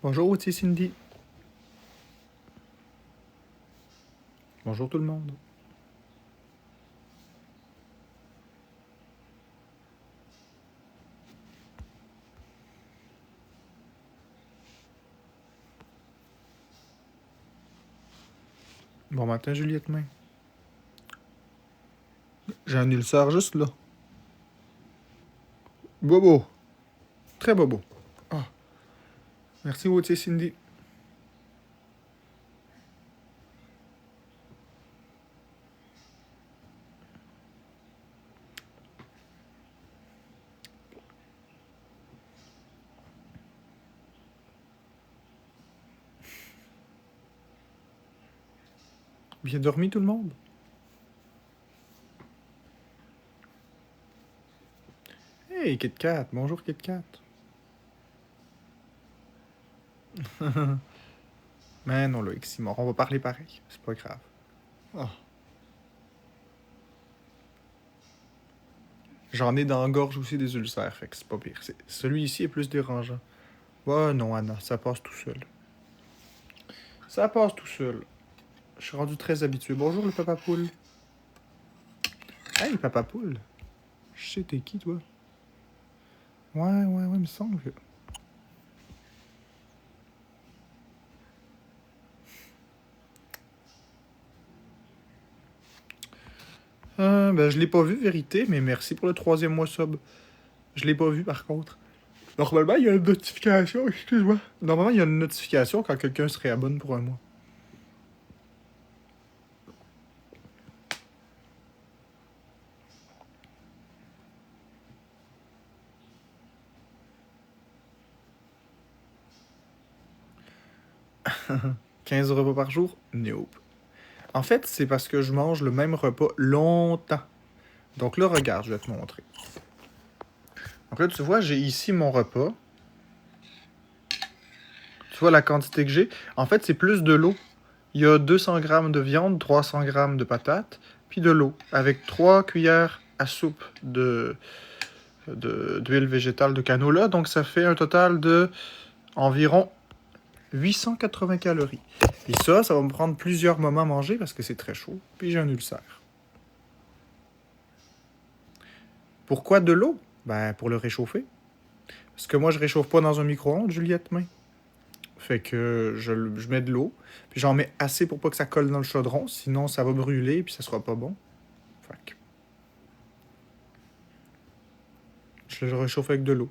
Bonjour, c'est Cindy. Bonjour tout le monde. Bon matin, Juliette Main. J'ai un ulcère juste là. Bobo. Très bobo. Ah, merci, Wautier Cindy. Bien dormi tout le monde? Hey, Kit Kat. Bonjour, Kit Kat. Mais non, Loïc Simon, on va parler pareil. C'est pas grave. Ah. J'en ai dans la gorge aussi des ulcères, fait que c'est pas pire. Celui-ci est plus dérangeant. Ouais, non, Anna, ça passe tout seul. Ça passe tout seul. Je suis rendu très habitué. Bonjour, le papa poule. Hey, papa poule. Je sais, t'es qui, toi? Ouais, il me semble que... Ben, je l'ai pas vu, vérité, mais merci pour le 3e mois sub. Je l'ai pas vu, par contre. Normalement, il y a une notification, excuse-moi. Normalement, il y a une notification quand quelqu'un se réabonne pour un mois. « 15 repas par jour? Nope. En fait, c'est parce que je mange le même repas longtemps. Donc là, regarde, je vais te montrer. Donc là, tu vois, j'ai ici mon repas. Tu vois la quantité que j'ai? En fait, c'est plus de l'eau. Il y a 200 grammes de viande, 300 grammes de patates, puis de l'eau, avec 3 cuillères à soupe d'huile végétale de canola. Donc, ça fait un total de environ 880 calories. Et ça va me prendre plusieurs moments à manger parce que c'est très chaud. Puis j'ai un ulcère. Pourquoi de l'eau? Ben, pour le réchauffer. Parce que moi, je réchauffe pas dans un micro-ondes, Juliette Main. Fait que je mets de l'eau, puis j'en mets assez pour pas que ça colle dans le chaudron, sinon ça va brûler, puis ça sera pas bon. Fait que je le réchauffe avec de l'eau.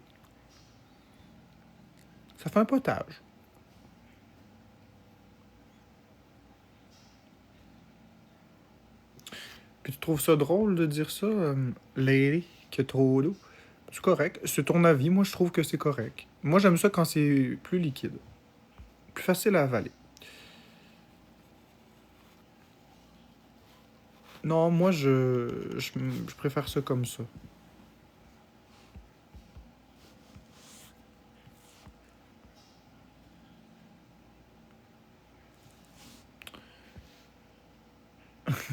Ça fait un potage. Puis tu trouves ça drôle de dire ça, Lady, qu'il y a trop d'eau? C'est correct. C'est ton avis. Moi, je trouve que c'est correct. Moi, j'aime ça quand c'est plus liquide. Plus facile à avaler. Non, moi, je préfère ça comme ça.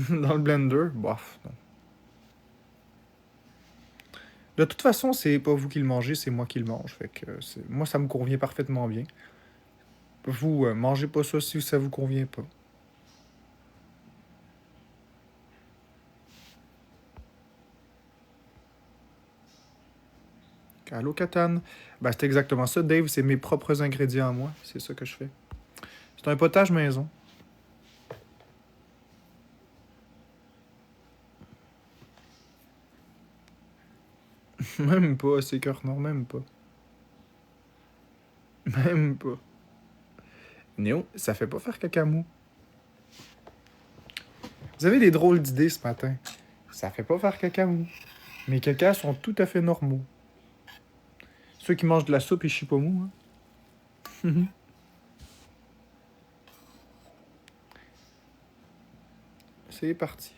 Dans le blender, bof, non. De toute façon, c'est pas vous qui le mangez, c'est moi qui le mange. Fait que moi, ça me convient parfaitement bien. Vous, mangez pas ça si ça vous convient pas. Allô, Catane? Ben, c'est exactement ça, Dave. C'est mes propres ingrédients à moi. C'est ça que je fais. C'est un potage maison. Même pas, c'est cœur non, même pas. Même pas. Néo, ça fait pas faire caca mou. Vous avez des drôles d'idées ce matin. Ça fait pas faire caca mou. Mes cacas sont tout à fait normaux. Ceux qui mangent de la soupe, ils chient pas mou, hein. C'est parti.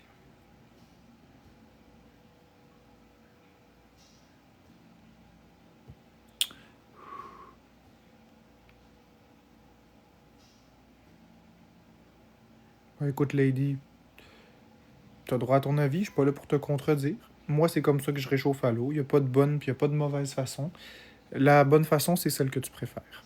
Ouais, écoute, Lady, t'as droit à ton avis, je suis pas là pour te contredire. Moi, c'est comme ça que je réchauffe à l'eau. Il n'y a pas de bonne puis il n'y a pas de mauvaise façon. La bonne façon, c'est celle que tu préfères.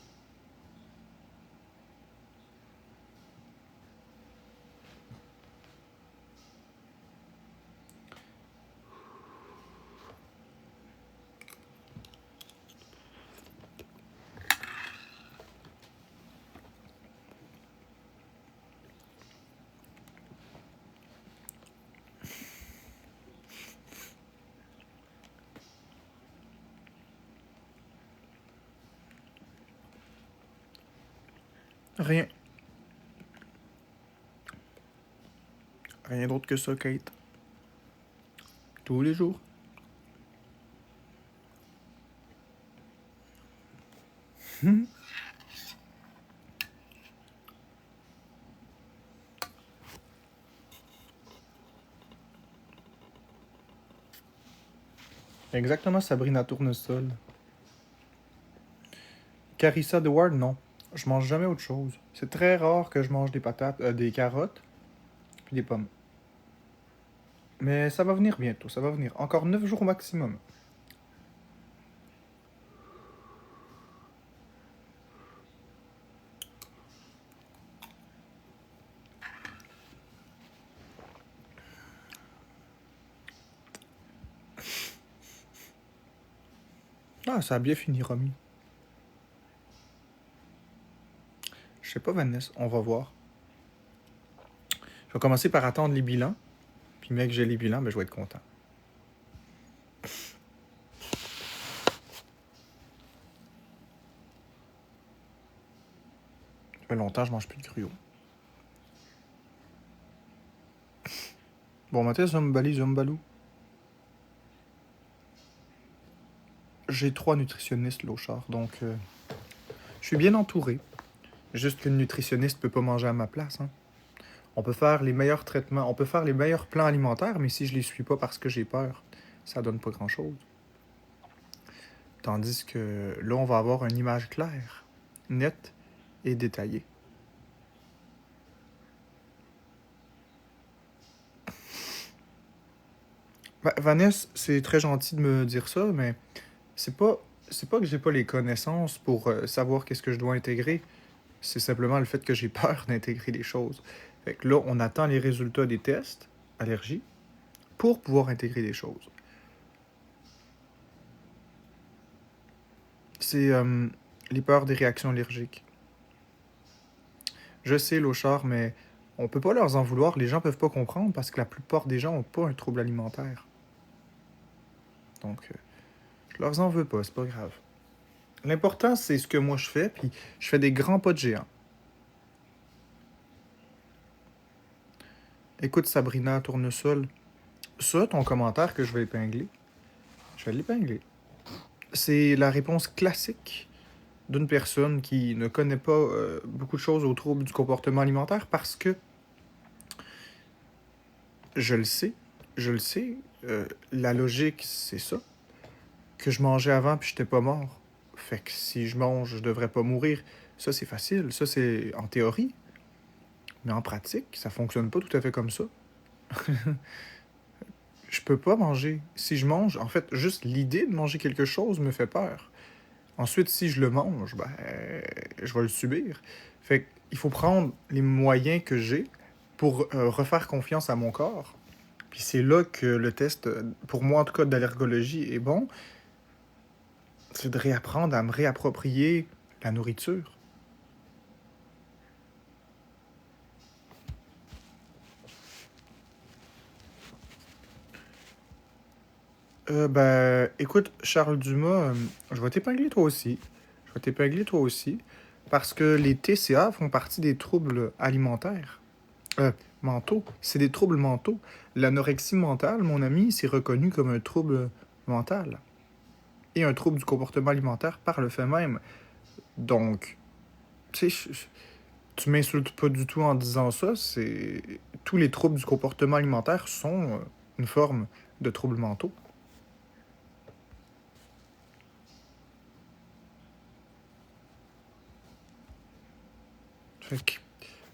Rien. Rien d'autre que ça, Kate. Tous les jours. Exactement, Sabrina Tournesol. Carissa DeWard, non. Je mange jamais autre chose. C'est très rare que je mange des patates, des carottes, puis des pommes. Mais ça va venir bientôt, ça va venir. Encore 9 jours au maximum. Ah, ça a bien fini, Romy. Je sais pas, Vanessa, on va voir. Je vais commencer par attendre les bilans. Puis, mec, j'ai les bilans, ben, je vais être content. Ça fait longtemps que je mange plus de gruau. Bon matin, Zombali, Zombalou. J'ai 3 nutritionnistes, Lochard, donc je suis bien entouré. Juste qu'une nutritionniste peut pas manger à ma place, hein. On peut faire les meilleurs traitements, on peut faire les meilleurs plans alimentaires, mais si je les suis pas parce que j'ai peur, ça donne pas grand-chose. Tandis que là, on va avoir une image claire, nette et détaillée. Vanessa, c'est très gentil de me dire ça, mais c'est pas, c'est pas que j'ai pas les connaissances pour savoir qu'est-ce que je dois intégrer. C'est simplement le fait que j'ai peur d'intégrer les choses. Fait que là, on attend les résultats des tests, allergie, pour pouvoir intégrer les choses. C'est les peurs des réactions allergiques. Je sais, Lochard, mais on peut pas leur en vouloir. Les gens peuvent pas comprendre parce que la plupart des gens ont pas un trouble alimentaire. Donc, je leur en veux pas, c'est pas grave. L'important, c'est ce que moi je fais, puis je fais des grands pas de géant. Écoute, Sabrina Tournesol, ça, ton commentaire que je vais épingler, je vais l'épingler. C'est la réponse classique d'une personne qui ne connaît pas beaucoup de choses aux troubles du comportement alimentaire parce que je le sais, je le sais, la logique, c'est ça, que je mangeais avant puis j'étais pas mort. Fait que si je mange, je devrais pas mourir. Ça, c'est facile, ça, c'est en théorie. Mais en pratique, ça fonctionne pas tout à fait comme ça. Je peux pas manger. Si je mange, en fait, juste l'idée de manger quelque chose me fait peur. Ensuite, si je le mange, ben, je vais le subir. Fait qu'il faut prendre les moyens que j'ai pour refaire confiance à mon corps. Puis c'est là que le test, pour moi en tout cas, d'allergologie est bon. C'est de réapprendre à me réapproprier la nourriture. Écoute, Charles Dumas, je vais t'épingler toi aussi. Je vais t'épingler toi aussi. Parce que les TCA font partie des troubles alimentaires. Mentaux. C'est des troubles mentaux. L'anorexie mentale, mon ami, c'est reconnu comme un trouble mental. Et un trouble du comportement alimentaire par le fait même. Donc, tu sais, tu m'insultes pas du tout en disant ça. C'est tous les troubles du comportement alimentaire sont une forme de troubles mentaux. Fait que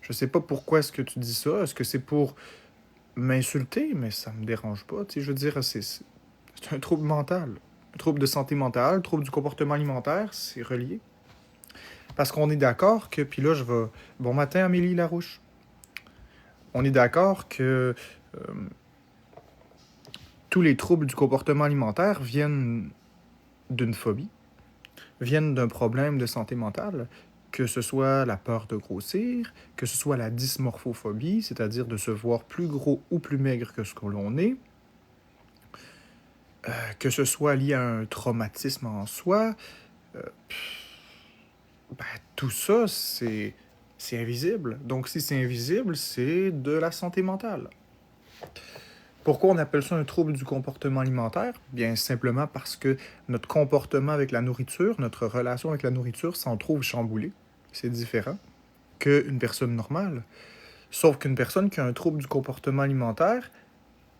je sais pas pourquoi est-ce que tu dis ça. Est-ce que c'est pour m'insulter? Mais ça me dérange pas. Tu sais, je veux dire, c'est un trouble mental. Un trouble de santé mentale, trouble du comportement alimentaire, c'est relié. Parce qu'on est d'accord que, puis là, je vais. Bon matin, Amélie Larouche. On est d'accord que tous les troubles du comportement alimentaire viennent d'une phobie, viennent d'un problème de santé mentale, que ce soit la peur de grossir, que ce soit la dysmorphophobie, c'est-à-dire de se voir plus gros ou plus maigre que ce que l'on est, que ce soit lié à un traumatisme en soi. euh, ben, tout ça, C'est invisible. Donc, si c'est invisible, c'est de la santé mentale. Pourquoi on appelle ça un trouble du comportement alimentaire? Bien simplement parce que notre comportement avec la nourriture, notre relation avec la nourriture s'en trouve chamboulée. C'est différent qu'une personne normale. Sauf qu'une personne qui a un trouble du comportement alimentaire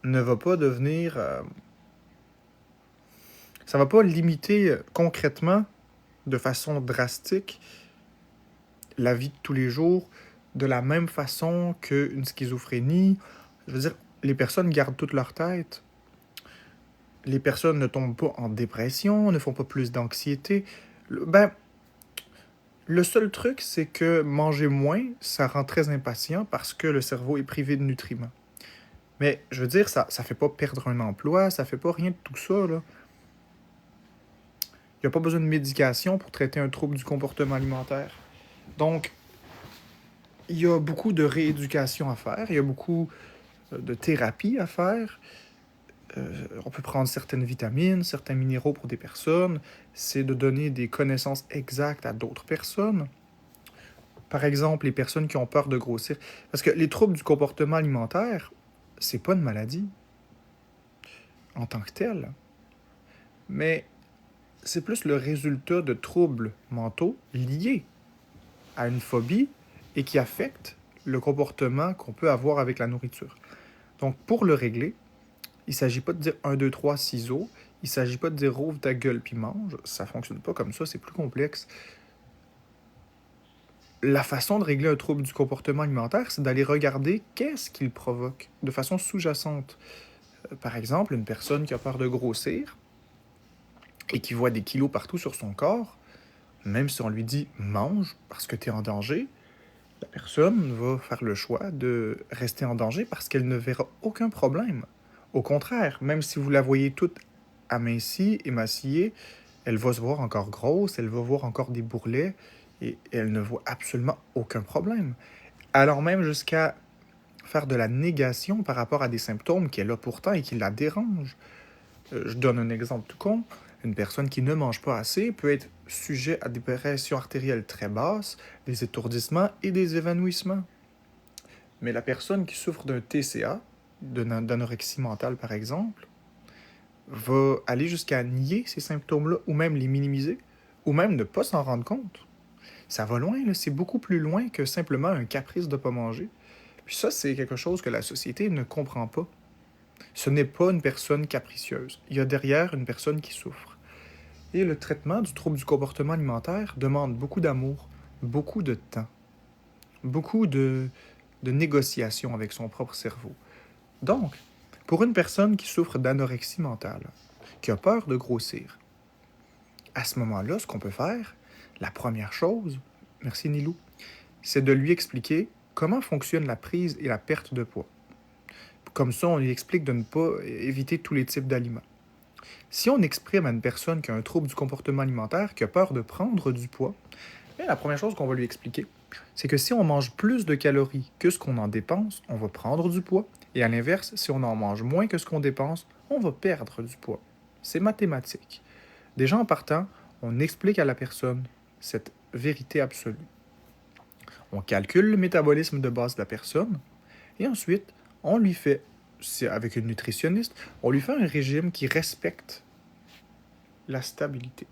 ne va pas devenir... ça va pas limiter concrètement, de façon drastique, la vie de tous les jours, de la même façon qu'une schizophrénie. Je veux dire, les personnes gardent toute leur tête. Les personnes ne tombent pas en dépression, ne font pas plus d'anxiété. Le seul truc, c'est que manger moins, ça rend très impatient parce que le cerveau est privé de nutriments. Mais je veux dire, ça fait pas perdre un emploi, ça fait pas rien de tout ça, là. Il n'y a pas besoin de médication pour traiter un trouble du comportement alimentaire. Donc, il y a beaucoup de rééducation à faire, il y a beaucoup de thérapie à faire. On peut prendre certaines vitamines, certains minéraux pour des personnes. C'est de donner des connaissances exactes à d'autres personnes. Par exemple, les personnes qui ont peur de grossir. Parce que les troubles du comportement alimentaire, c'est pas une maladie en tant que telle. Mais c'est plus le résultat de troubles mentaux liés à une phobie et qui affectent le comportement qu'on peut avoir avec la nourriture. Donc, pour le régler, il ne s'agit pas de dire 1, 2, 3, ciseaux. Il ne s'agit pas de dire rouvre ta gueule puis mange. Ça ne fonctionne pas comme ça, c'est plus complexe. La façon de régler un trouble du comportement alimentaire, c'est d'aller regarder qu'est-ce qu'il provoque de façon sous-jacente. Par exemple, une personne qui a peur de grossir et qui voit des kilos partout sur son corps, même si on lui dit « mange parce que tu es en danger », la personne va faire le choix de rester en danger parce qu'elle ne verra aucun problème. Au contraire, même si vous la voyez toute amincie, émaciée, elle va se voir encore grosse, elle va voir encore des bourrelets et elle ne voit absolument aucun problème. Alors même jusqu'à faire de la négation par rapport à des symptômes qu'elle a pourtant et qui la dérangent. Je donne un exemple tout con. Une personne qui ne mange pas assez peut être sujet à des pressions artérielles très basses, des étourdissements et des évanouissements. Mais la personne qui souffre d'un TCA, d'anorexie mentale par exemple, va aller jusqu'à nier ces symptômes-là, ou même les minimiser, ou même ne pas s'en rendre compte. Ça va loin, là. C'est beaucoup plus loin que simplement un caprice de ne pas manger. Puis ça, c'est quelque chose que la société ne comprend pas. Ce n'est pas une personne capricieuse. Il y a derrière une personne qui souffre. Et le traitement du trouble du comportement alimentaire demande beaucoup d'amour, beaucoup de temps, beaucoup de négociation avec son propre cerveau. Donc, pour une personne qui souffre d'anorexie mentale, qui a peur de grossir, à ce moment-là, ce qu'on peut faire, la première chose, merci Nilou, c'est de lui expliquer comment fonctionne la prise et la perte de poids. Comme ça, on lui explique de ne pas éviter tous les types d'aliments. Si on exprime à une personne qui a un trouble du comportement alimentaire, qui a peur de prendre du poids, la première chose qu'on va lui expliquer, c'est que si on mange plus de calories que ce qu'on en dépense, on va prendre du poids. Et à l'inverse, si on en mange moins que ce qu'on dépense, on va perdre du poids. C'est mathématique. Déjà en partant, on explique à la personne cette vérité absolue. On calcule le métabolisme de base de la personne et ensuite, on lui fait, avec une nutritionniste, on lui fait un régime qui respecte la stabilité.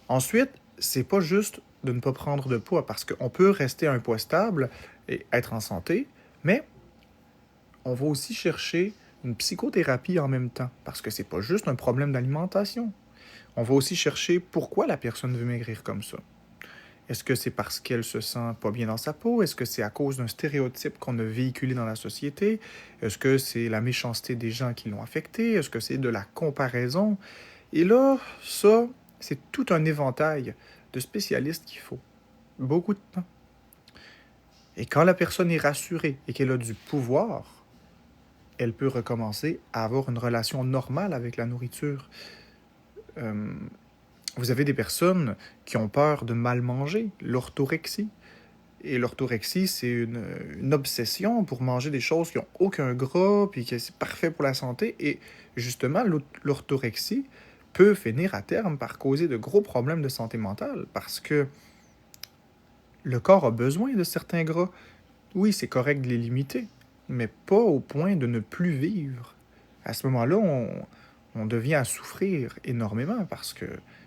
Ensuite, c'est pas juste de ne pas prendre de poids, parce qu'on peut rester à un poids stable et être en santé, mais on va aussi chercher une psychothérapie en même temps, parce que c'est pas juste un problème d'alimentation. On va aussi chercher pourquoi la personne veut maigrir comme ça. Est-ce que c'est parce qu'elle se sent pas bien dans sa peau? Est-ce que c'est à cause d'un stéréotype qu'on a véhiculé dans la société? Est-ce que c'est la méchanceté des gens qui l'ont affecté? Est-ce que c'est de la comparaison? Et là, ça, c'est tout un éventail de spécialistes qu'il faut. Beaucoup de temps. Et quand la personne est rassurée et qu'elle a du pouvoir, elle peut recommencer à avoir une relation normale avec la nourriture. Vous avez des personnes qui ont peur de mal manger, l'orthorexie. Et l'orthorexie, c'est une obsession pour manger des choses qui n'ont aucun gras, puis que c'est parfait pour la santé. Et justement, l'orthorexie peut finir à terme par causer de gros problèmes de santé mentale, parce que Le corps a besoin de certains gras. Oui, c'est correct de les limiter, mais pas au point de ne plus vivre. À ce moment-là, on devient à souffrir énormément parce que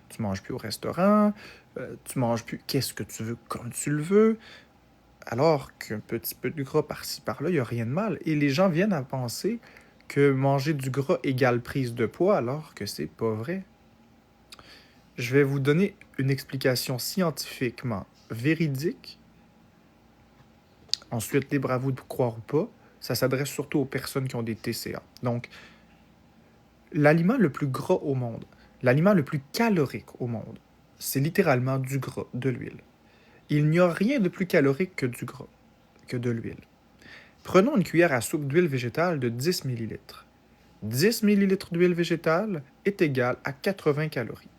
tu manges plus au restaurant, tu manges plus qu'est-ce que tu veux comme tu le veux, alors qu'un petit peu de gras par-ci par-là, il n'y a rien de mal. Et les gens viennent à penser que manger du gras égale prise de poids, alors que c'est pas vrai. Je vais vous donner une explication scientifiquement véridique. Ensuite, libre à vous de croire ou pas. Ça s'adresse surtout aux personnes qui ont des TCA. Donc, l'aliment le plus gras au monde, l'aliment le plus calorique au monde, c'est littéralement du gras, de l'huile. Il n'y a rien de plus calorique que du gras, que de l'huile. Prenons une cuillère à soupe d'huile végétale de 10 ml. 10 ml d'huile végétale est égal à 80 calories.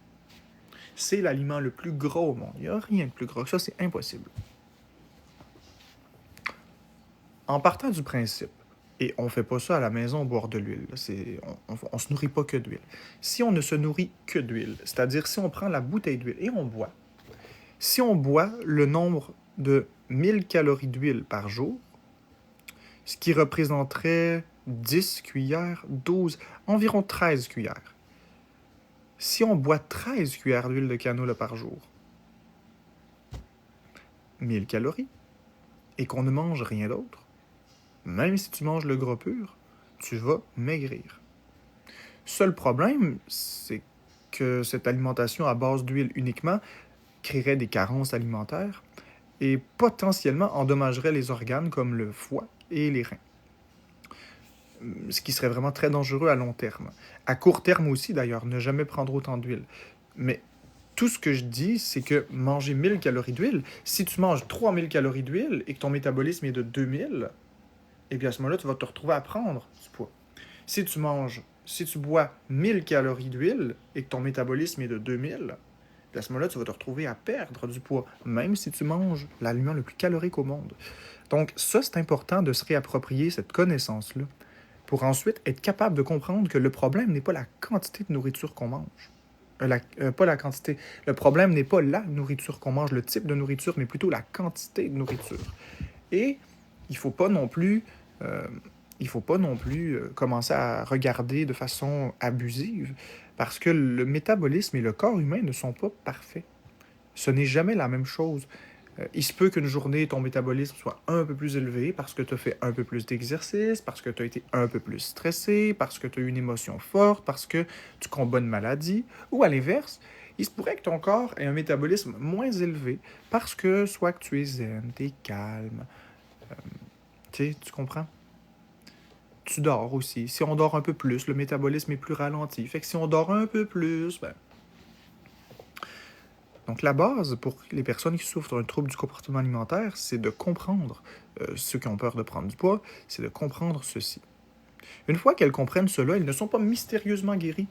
C'est l'aliment le plus gras au monde. Il n'y a rien de plus gras que ça, c'est impossible. En partant du principe, et on ne fait pas ça à la maison, boire de l'huile, on ne se nourrit pas que d'huile. Si on ne se nourrit que d'huile, c'est-à-dire si on prend la bouteille d'huile et on boit, si on boit le nombre de 1000 calories d'huile par jour, ce qui représenterait 10 cuillères, 12, environ 13 cuillères. Si on boit 13 cuillères d'huile de canola par jour, 1000 calories, et qu'on ne mange rien d'autre, même si tu manges le gras pur, tu vas maigrir. Seul problème, c'est que cette alimentation à base d'huile uniquement créerait des carences alimentaires et potentiellement endommagerait les organes comme le foie et les reins. Ce qui serait vraiment très dangereux à long terme. À court terme aussi, d'ailleurs, ne jamais prendre autant d'huile. Mais tout ce que je dis, c'est que manger 1000 calories d'huile, si tu manges 3000 calories d'huile et que ton métabolisme est de 2000, et bien à ce moment-là, tu vas te retrouver à prendre du poids. Si tu bois 1000 calories d'huile et que ton métabolisme est de 2000, à ce moment-là, tu vas te retrouver à perdre du poids, même si tu manges l'aliment le plus calorique au monde. Donc ça, c'est important de se réapproprier cette connaissance-là pour ensuite être capable de comprendre que le problème n'est pas la quantité de nourriture qu'on mange. Pas la quantité. Le problème n'est pas la nourriture qu'on mange, le type de nourriture, mais plutôt la quantité de nourriture. Et il ne faut pas non plus commencer à regarder de façon abusive parce que le métabolisme et le corps humain ne sont pas parfaits. Ce n'est jamais la même chose. Il se peut qu'une journée, ton métabolisme soit un peu plus élevé parce que tu as fait un peu plus d'exercice, parce que tu as été un peu plus stressé, parce que tu as eu une émotion forte, parce que tu combats une maladie. Ou à l'inverse, il se pourrait que ton corps ait un métabolisme moins élevé parce que soit que tu es zen, tu es calme. Tu comprends? Tu dors aussi. Si on dort un peu plus, le métabolisme est plus ralenti. Fait que si on dort un peu plus, Donc la base pour les personnes qui souffrent d'un trouble du comportement alimentaire, c'est de comprendre, ceux qui ont peur de prendre du poids, c'est de comprendre ceci. Une fois qu'elles comprennent cela, ils ne sont pas mystérieusement guéris.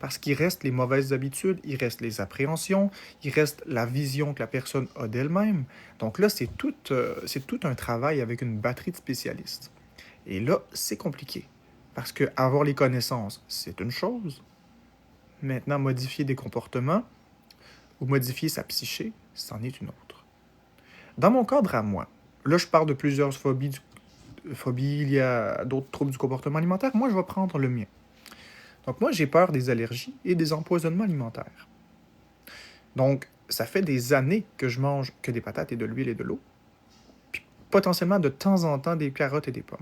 Parce qu'il reste les mauvaises habitudes, il reste les appréhensions, il reste la vision que la personne a d'elle-même. Donc là, c'est tout un travail avec une batterie de spécialistes. Et là, c'est compliqué. Parce que avoir les connaissances, c'est une chose. Maintenant, modifier des comportements ou modifier sa psyché, c'en est une autre. Dans mon cadre à moi, là, je parle de plusieurs phobies, il y a d'autres troubles du comportement alimentaire. Moi, je vais prendre le mien. Donc moi, j'ai peur des allergies et des empoisonnements alimentaires. Donc, ça fait des années que je mange que des patates et de l'huile et de l'eau, puis potentiellement de temps en temps des carottes et des pommes.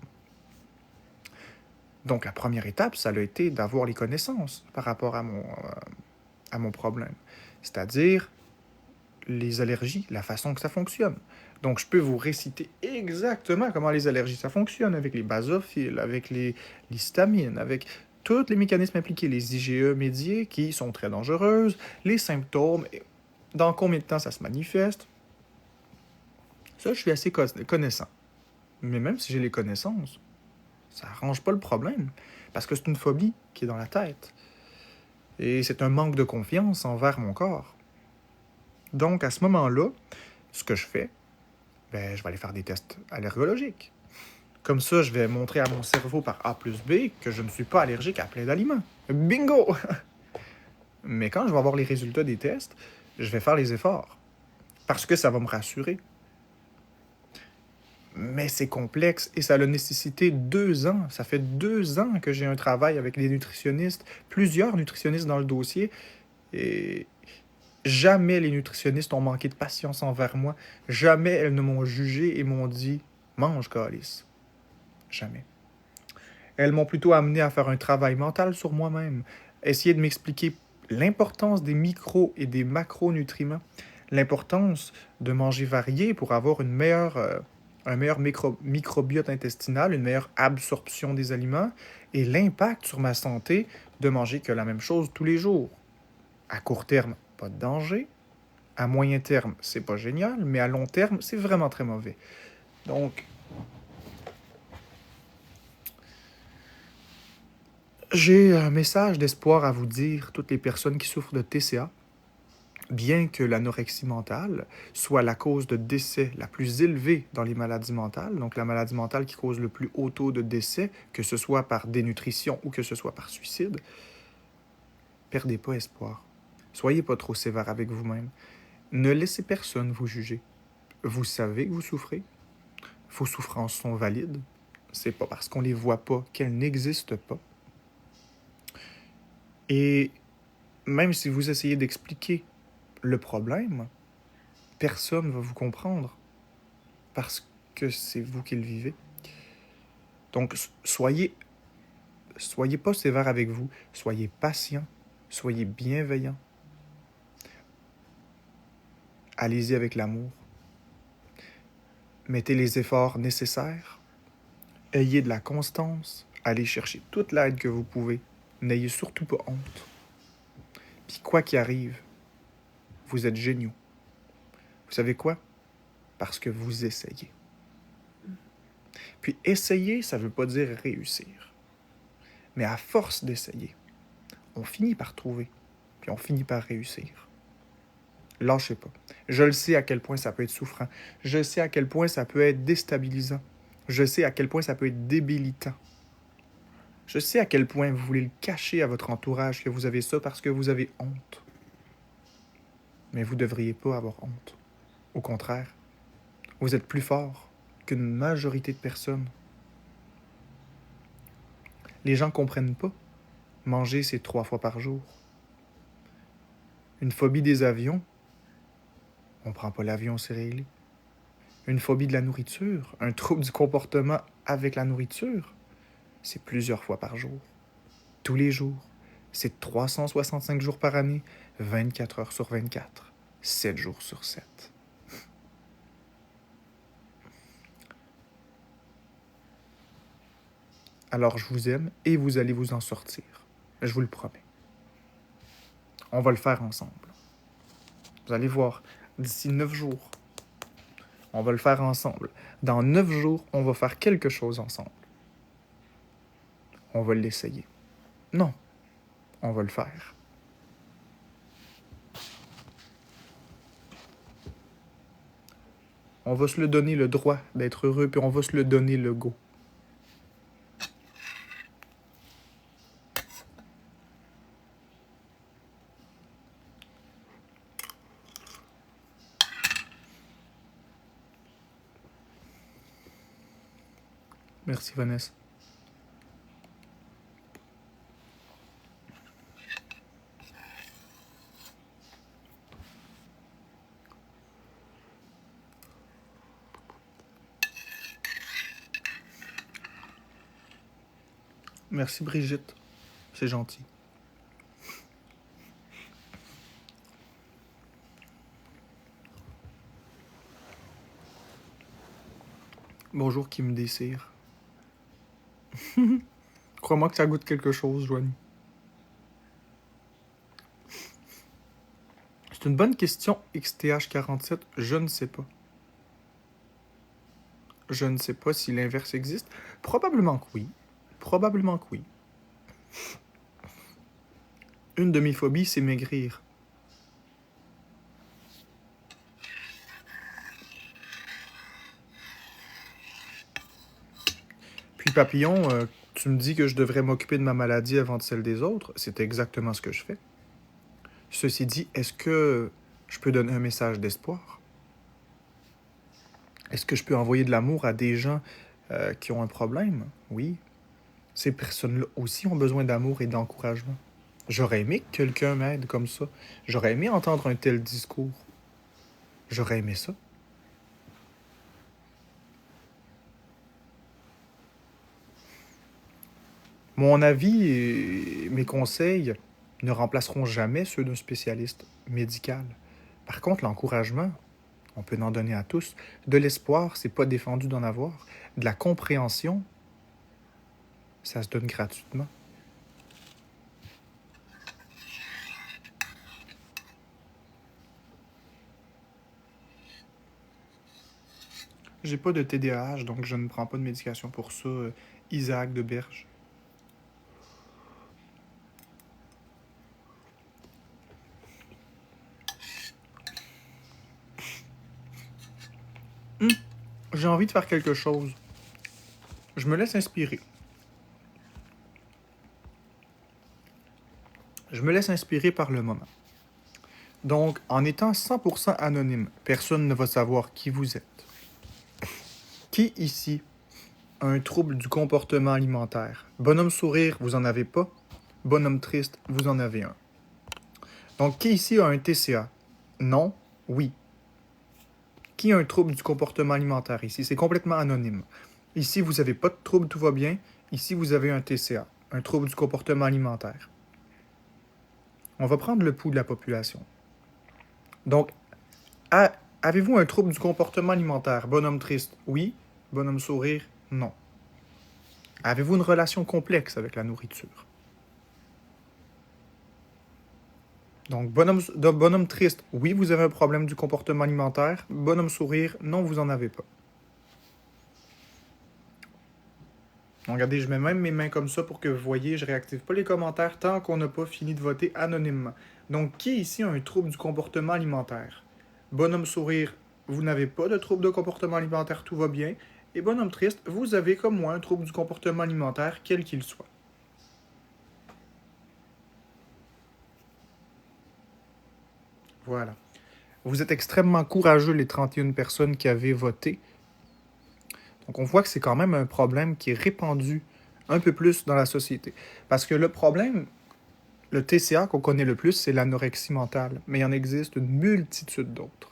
Donc, la première étape, ça a été d'avoir les connaissances par rapport à mon problème. C'est-à-dire les allergies, la façon que ça fonctionne. Donc, je peux vous réciter exactement comment les allergies, ça fonctionne avec les basophiles, avec l'histamine, avec tous les mécanismes impliqués, les IgE médiés qui sont très dangereuses, les symptômes, dans combien de temps ça se manifeste. Ça, je suis assez connaissant. Mais même si j'ai les connaissances, ça n'arrange pas le problème, parce que c'est une phobie qui est dans la tête. Et c'est un manque de confiance envers mon corps. Donc, à ce moment-là, ce que je fais, je vais aller faire des tests allergologiques. Comme ça, je vais montrer à mon cerveau par A plus B que je ne suis pas allergique à plein d'aliments. Bingo! Mais quand je vais avoir les résultats des tests, je vais faire les efforts. Parce que ça va me rassurer. Mais c'est complexe et ça a nécessité 2 ans. Ça fait 2 ans que j'ai un travail avec des nutritionnistes, plusieurs nutritionnistes dans le dossier. Et jamais les nutritionnistes ont manqué de patience envers moi. Jamais elles ne m'ont jugé et m'ont dit mange, Calice. Jamais. Elles m'ont plutôt amené à faire un travail mental sur moi-même, essayer de m'expliquer l'importance des micro et des macronutriments, l'importance de manger varié pour avoir un meilleur microbiote intestinal, une meilleure absorption des aliments et l'impact sur ma santé de manger que la même chose tous les jours. À court terme, pas de danger. À moyen terme, c'est pas génial, mais à long terme, c'est vraiment très mauvais. Donc, j'ai un message d'espoir à vous dire, toutes les personnes qui souffrent de TCA. Bien que l'anorexie mentale soit la cause de décès la plus élevée dans les maladies mentales, donc la maladie mentale qui cause le plus haut taux de décès, que ce soit par dénutrition ou que ce soit par suicide, perdez pas espoir. Soyez pas trop sévère avec vous-même. Ne laissez personne vous juger. Vous savez que vous souffrez. Vos souffrances sont valides. C'est pas parce qu'on les voit pas qu'elles n'existent pas. Et même si vous essayez d'expliquer le problème, personne ne va vous comprendre parce que c'est vous qui le vivez. Donc, soyez pas sévère avec vous, soyez patient, soyez bienveillant. Allez-y avec l'amour. Mettez les efforts nécessaires. Ayez de la constance. Allez chercher toute l'aide que vous pouvez. N'ayez surtout pas honte. Puis quoi qu'il arrive, vous êtes géniaux. Vous savez quoi? Parce que vous essayez. Puis essayer, ça ne veut pas dire réussir. Mais à force d'essayer, on finit par trouver, puis on finit par réussir. Lâchez pas. Je le sais à quel point ça peut être souffrant. Je sais à quel point ça peut être déstabilisant. Je sais à quel point ça peut être débilitant. Je sais à quel point vous voulez le cacher à votre entourage que vous avez ça parce que vous avez honte. Mais vous ne devriez pas avoir honte. Au contraire, vous êtes plus fort qu'une majorité de personnes. Les gens ne comprennent pas. Manger, c'est 3 fois par jour. Une phobie des avions, on ne prend pas l'avion, c'est réglé. Une phobie de la nourriture, un trouble du comportement avec la nourriture, c'est plusieurs fois par jour. Tous les jours. C'est 365 jours par année, 24 heures sur 24, 7 jours sur 7. Alors je vous aime et vous allez vous en sortir. Je vous le promets. On va le faire ensemble. Vous allez voir, d'ici 9 jours, on va le faire ensemble. Dans 9 jours, on va faire quelque chose ensemble. On va l'essayer. Non, on va le faire. On va se le donner le droit d'être heureux, puis on va se le donner le go. Merci Vanessa. Merci Brigitte. C'est gentil. Bonjour qui me désire. Crois-moi que ça goûte quelque chose, Joanie. C'est une bonne question, XTH47. Je ne sais pas. Je ne sais pas si l'inverse existe. Probablement que oui. Probablement que oui. Une de mes phobies, c'est maigrir. Puis Papillon, tu me dis que je devrais m'occuper de ma maladie avant de celle des autres. C'est exactement ce que je fais. Ceci dit, est-ce que je peux donner un message d'espoir? Est-ce que je peux envoyer de l'amour à des gens qui ont un problème? Oui. Ces personnes-là aussi ont besoin d'amour et d'encouragement. J'aurais aimé que quelqu'un m'aide comme ça. J'aurais aimé entendre un tel discours. J'aurais aimé ça. Mon avis et mes conseils ne remplaceront jamais ceux d'un spécialiste médical. Par contre, l'encouragement, on peut en donner à tous. De l'espoir, c'est pas défendu d'en avoir. De la compréhension, ça se donne gratuitement. J'ai pas de TDAH, donc je ne prends pas de médication pour ça. Isaac de Berge. J'ai envie de faire quelque chose. Je me laisse inspirer. Je me laisse inspirer par le moment. Donc, en étant 100% anonyme, personne ne va savoir qui vous êtes. Qui ici a un trouble du comportement alimentaire? Bonhomme sourire, vous en avez pas. Bonhomme triste, vous en avez un. Donc, qui ici a un TCA? Non? Oui. Qui a un trouble du comportement alimentaire ici? C'est complètement anonyme. Ici, vous n'avez pas de trouble, tout va bien. Ici, vous avez un TCA, un trouble du comportement alimentaire. On va prendre le pouls de la population. Donc, avez-vous un trouble du comportement alimentaire? Bonhomme triste? Oui. Bonhomme sourire? Non. Avez-vous une relation complexe avec la nourriture? Donc, bonhomme triste, oui, vous avez un problème du comportement alimentaire. Bonhomme sourire, non, vous n'en avez pas. Donc, regardez, je mets même mes mains comme ça pour que vous voyez, je ne réactive pas les commentaires tant qu'on n'a pas fini de voter anonymement. Donc, qui ici a un trouble du comportement alimentaire? Bonhomme sourire, vous n'avez pas de trouble de comportement alimentaire, tout va bien. Et bonhomme triste, vous avez comme moi un trouble du comportement alimentaire, quel qu'il soit. Voilà. Vous êtes extrêmement courageux, les 31 personnes qui avaient voté. Donc on voit que c'est quand même un problème qui est répandu un peu plus dans la société. Parce que le problème, le TCA qu'on connaît le plus, c'est l'anorexie mentale. Mais il en existe une multitude d'autres.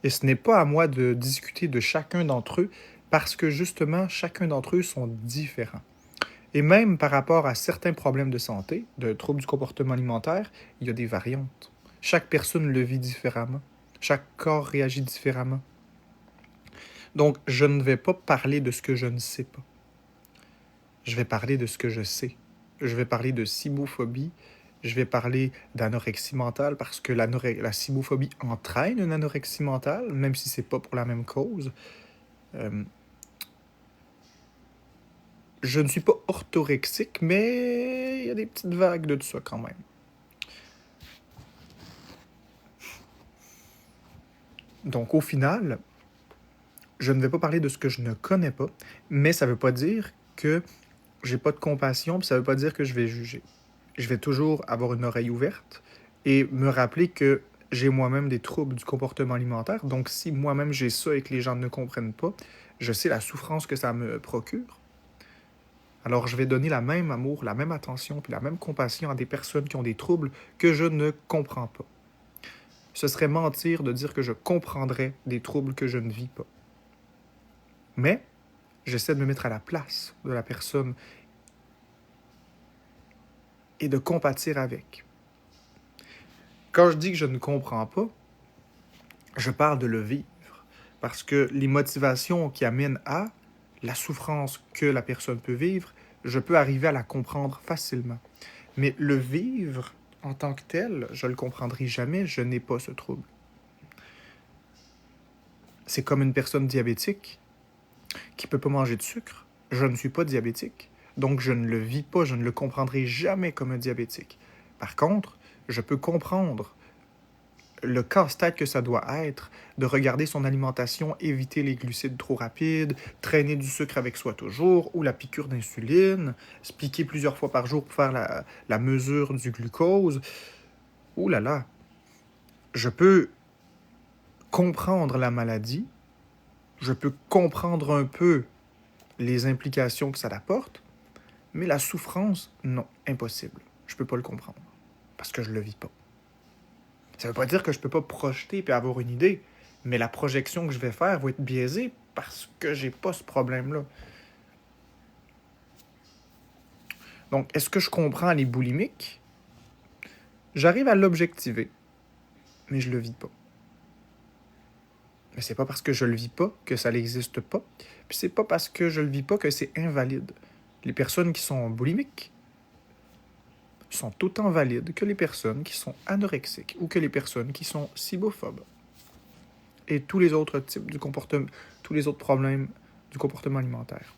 Et ce n'est pas à moi de discuter de chacun d'entre eux, parce que justement, chacun d'entre eux sont différents. Et même par rapport à certains problèmes de santé, de troubles du comportement alimentaire, il y a des variantes. Chaque personne le vit différemment. Chaque corps réagit différemment. Donc, je ne vais pas parler de ce que je ne sais pas. Je vais parler de ce que je sais. Je vais parler de cybophobie. Je vais parler d'anorexie mentale parce que la cybophobie entraîne une anorexie mentale, même si c'est pas pour la même cause. Je ne suis pas orthorexique, mais il y a des petites vagues de ça quand même. Donc, au final, je ne vais pas parler de ce que je ne connais pas, mais ça ne veut pas dire que j'ai pas de compassion, puis ça ne veut pas dire que je vais juger. Je vais toujours avoir une oreille ouverte et me rappeler que j'ai moi-même des troubles du comportement alimentaire. Donc, si moi-même j'ai ça et que les gens ne comprennent pas, je sais la souffrance que ça me procure. Alors, je vais donner la même amour, la même attention, puis la même compassion à des personnes qui ont des troubles que je ne comprends pas. Ce serait mentir de dire que je comprendrais des troubles que je ne vis pas. Mais, j'essaie de me mettre à la place de la personne et de compatir avec. Quand je dis que je ne comprends pas, je parle de le vivre. Parce que les motivations qui amènent à la souffrance que la personne peut vivre, je peux arriver à la comprendre facilement. Mais le vivre en tant que tel, je ne le comprendrai jamais, je n'ai pas ce trouble. C'est comme une personne diabétique qui ne peut pas manger de sucre. Je ne suis pas diabétique, donc je ne le vis pas, je ne le comprendrai jamais comme un diabétique. Par contre, je peux comprendre le casse-tête que ça doit être de regarder son alimentation, éviter les glucides trop rapides, traîner du sucre avec soi toujours, ou la piqûre d'insuline, se piquer plusieurs fois par jour pour faire la mesure du glucose. Ouh là là, je peux comprendre la maladie, Je peux comprendre un peu les implications que ça apporte, mais la souffrance, non, impossible. Je peux pas le comprendre, parce que je le vis pas. Ça veut pas dire que je peux pas projeter et avoir une idée, mais la projection que je vais faire va être biaisée parce que j'ai pas ce problème-là. Donc, est-ce que je comprends les boulimiques? J'arrive à l'objectiver, mais je le vis pas. Mais c'est pas parce que je le vis pas que ça n'existe pas, puis c'est pas parce que je le vis pas que c'est invalide. Les personnes qui sont boulimiques sont autant valides que les personnes qui sont anorexiques ou que les personnes qui sont cibophobes. Et tous les autres types du comportement, tous les autres problèmes du comportement alimentaire.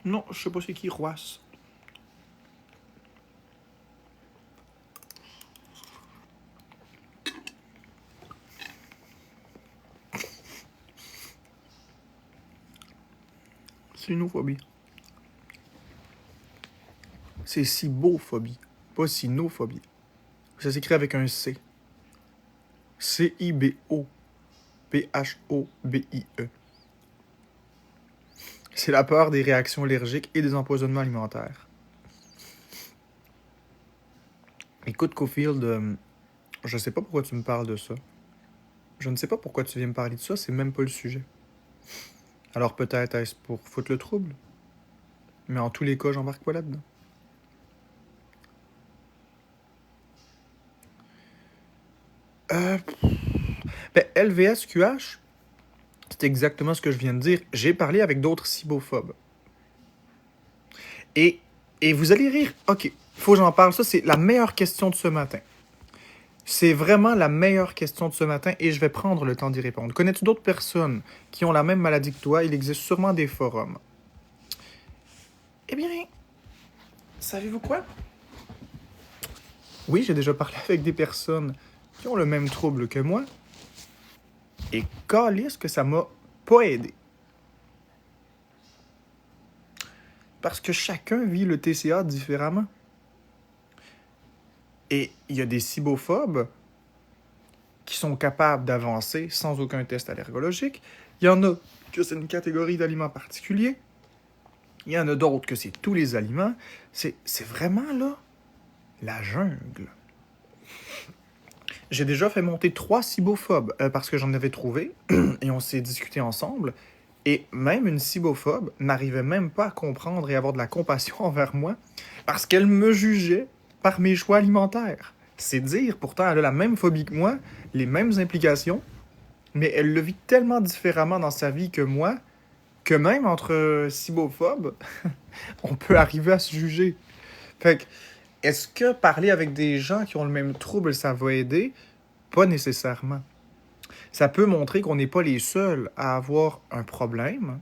Non, je sais pas c'est qui Roisse. Cynophobie. C'est cibophobie, pas cynophobie. Ça s'écrit avec un C. C-I-B-O-P-H-O-B-I-E. C'est la peur des réactions allergiques et des empoisonnements alimentaires. Écoute, Cofield, je sais pas pourquoi tu me parles de ça. Je ne sais pas pourquoi tu viens me parler de ça, c'est même pas le sujet. Alors peut-être est-ce pour foutre le trouble? Mais en tous les cas, j'embarque pas là-dedans. Ben, LVS-QH, c'est exactement ce que je viens de dire. J'ai parlé avec d'autres cibophobes. Et vous allez rire. OK, faut que j'en parle. Ça, c'est la meilleure question de ce matin. C'est vraiment la meilleure question de ce matin et je vais prendre le temps d'y répondre. Connais-tu d'autres personnes qui ont la même maladie que toi? Il existe sûrement des forums. Eh bien, savez-vous quoi? Oui, j'ai déjà parlé avec des personnes qui ont le même trouble que moi. Et calisse que ça m'a pas aidé. Parce que chacun vit le TCA différemment. Et il y a des cibophobes qui sont capables d'avancer sans aucun test allergologique. Il y en a que c'est une catégorie d'aliments particuliers. Il y en a d'autres que c'est tous les aliments. C'est vraiment, là, la jungle. J'ai déjà fait monter 3 cibophobes parce que j'en avais trouvé et on s'est discuté ensemble. Et même une cibophobe n'arrivait même pas à comprendre et avoir de la compassion envers moi parce qu'elle me jugeait par mes choix alimentaires. C'est dire, pourtant, elle a la même phobie que moi, les mêmes implications, mais elle le vit tellement différemment dans sa vie que moi, que même entre cibophobes, on peut arriver à se juger. Fait que, est-ce que parler avec des gens qui ont le même trouble, ça va aider? Pas nécessairement. Ça peut montrer qu'on n'est pas les seuls à avoir un problème,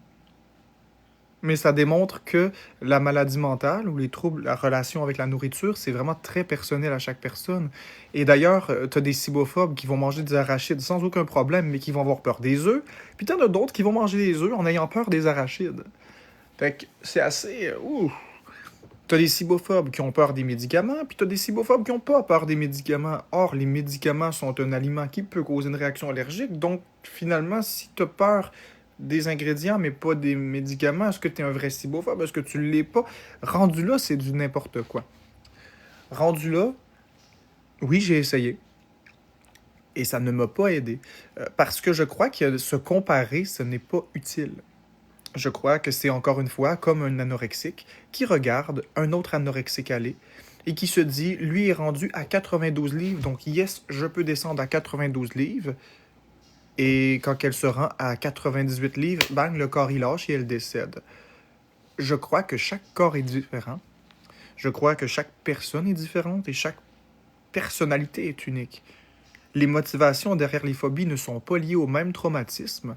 mais ça démontre que la maladie mentale ou les troubles, la relation avec la nourriture, c'est vraiment très personnel à chaque personne. Et d'ailleurs, tu as des cibophobes qui vont manger des arachides sans aucun problème, mais qui vont avoir peur des œufs. Puis t'en as d'autres qui vont manger des œufs en ayant peur des arachides. Fait que c'est assez... T'as des cibophobes qui ont peur des médicaments, puis t'as des cibophobes qui n'ont pas peur des médicaments. Or, les médicaments sont un aliment qui peut causer une réaction allergique, donc finalement, si t'as peur des ingrédients, mais pas des médicaments, est-ce que t'es un vrai cibophobe? Est-ce que tu l'es pas? Rendu là, c'est du n'importe quoi. Rendu là, oui, j'ai essayé. Et ça ne m'a pas aidé. Parce que je crois que se comparer, ce n'est pas utile. Je crois que c'est encore une fois comme un anorexique qui regarde un autre anorexique aller et qui se dit, lui est rendu à 92 livres, donc yes, je peux descendre à 92 livres. Et quand elle se rend à 98 livres, bang, le corps il lâche et elle décède. Je crois que chaque corps est différent. Je crois que chaque personne est différente et chaque personnalité est unique. Les motivations derrière les phobies ne sont pas liées au même traumatisme.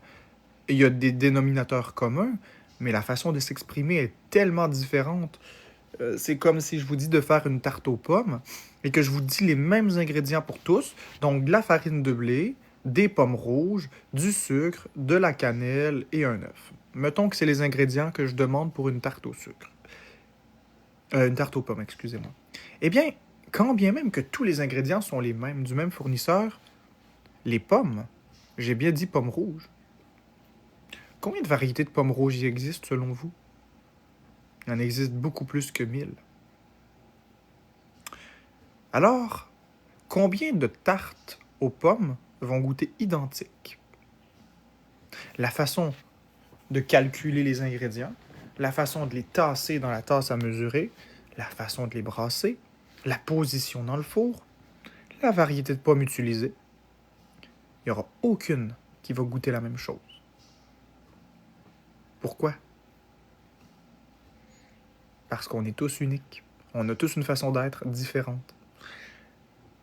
Il y a des dénominateurs communs, mais la façon de s'exprimer est tellement différente. C'est comme si je vous dis de faire une tarte aux pommes et que je vous dis les mêmes ingrédients pour tous, donc de la farine de blé, des pommes rouges, du sucre, de la cannelle et un œuf. Mettons que c'est les ingrédients que je demande pour une tarte au sucre. Une tarte aux pommes, excusez-moi. Eh bien, quand bien même que tous les ingrédients sont les mêmes, du même fournisseur, les pommes, j'ai bien dit pommes rouges. Combien de variétés de pommes rouges y existent selon vous? Il en existe beaucoup plus que 1000. Alors, combien de tartes aux pommes vont goûter identiques? La façon de calculer les ingrédients, la façon de les tasser dans la tasse à mesurer, la façon de les brasser, la position dans le four, la variété de pommes utilisée. Il n'y aura aucune qui va goûter la même chose. Pourquoi? Parce qu'on est tous uniques. On a tous une façon d'être différente.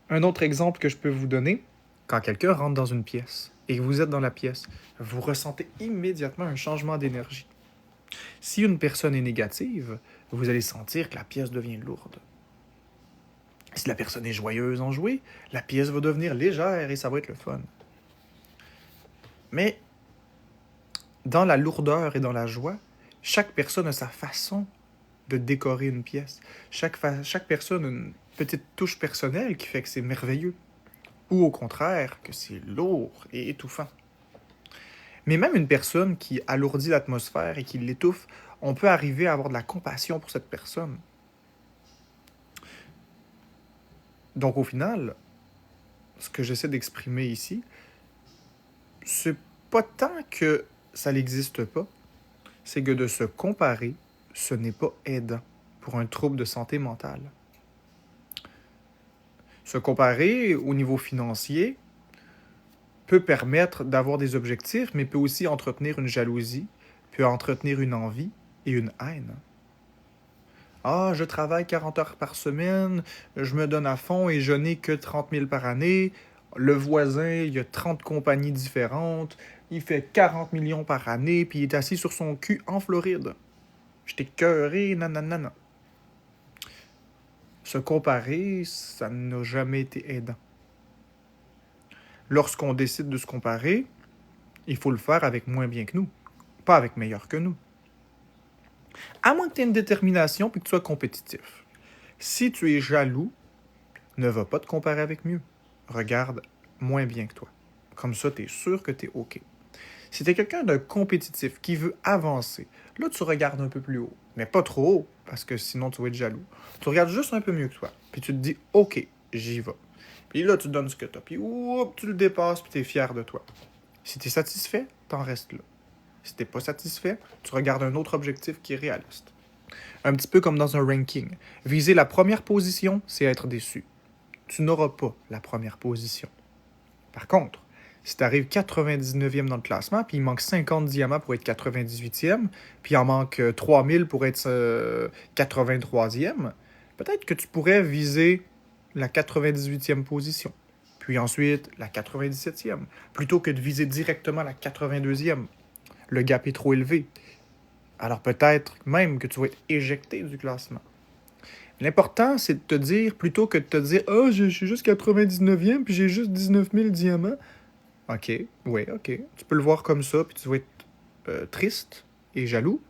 Un autre exemple que je peux vous donner, quand quelqu'un rentre dans une pièce et que vous êtes dans la pièce, vous ressentez immédiatement un changement d'énergie. Si une personne est négative, vous allez sentir que la pièce devient lourde. Si la personne est joyeuse en jouer, la pièce va devenir légère et ça va être le fun. Mais dans la lourdeur et dans la joie, chaque personne a sa façon de décorer une pièce. Chaque personne a une petite touche personnelle qui fait que c'est merveilleux. Ou au contraire, que c'est lourd et étouffant. Mais même une personne qui alourdit l'atmosphère et qui l'étouffe, on peut arriver à avoir de la compassion pour cette personne. Donc au final, ce que j'essaie d'exprimer ici, c'est pas tant que ça n'existe pas, c'est que de se comparer, ce n'est pas aidant pour un trouble de santé mentale. Se comparer au niveau financier peut permettre d'avoir des objectifs, mais peut aussi entretenir une jalousie, peut entretenir une envie et une haine. Ah, je travaille 40 heures par semaine, je me donne à fond et je n'ai que 30 000 par année. Le voisin, il y a 30 compagnies différentes, il fait 40 millions par année, puis il est assis sur son cul en Floride. Je t'ai cœuré, nanana. Se comparer, ça n'a jamais été aidant. Lorsqu'on décide de se comparer, il faut le faire avec moins bien que nous, pas avec meilleur que nous. À moins que tu aies une détermination et que tu sois compétitif. Si tu es jaloux, ne va pas te comparer avec mieux. Regarde moins bien que toi. Comme ça, tu es sûr que tu es OK. Si tu es quelqu'un de compétitif qui veut avancer, là, tu regardes un peu plus haut. Mais pas trop haut, parce que sinon, tu vas être jaloux. Tu regardes juste un peu mieux que toi. Puis tu te dis, OK, j'y vais. Puis là, tu donnes ce que tu as. Puis tu le dépasses, puis tu es fier de toi. Si tu es satisfait, t'en restes là. Si tu n'es pas satisfait, tu regardes un autre objectif qui est réaliste. Un petit peu comme dans un ranking. Viser la première position, c'est être déçu. Tu n'auras pas la première position. Par contre, si tu arrives 99e dans le classement, puis il manque 50 diamants pour être 98e, puis il en manque 3000 pour être 83e, peut-être que tu pourrais viser la 98e position, puis ensuite la 97e, plutôt que de viser directement la 82e. Le gap est trop élevé. Alors peut-être même que tu vas être éjecté du classement. L'important, c'est de te dire, plutôt que de te dire « Ah, oh, je suis juste 99e, puis j'ai juste 19 000 diamants. » OK, oui, OK. Tu peux le voir comme ça, puis tu vas être triste et jaloux.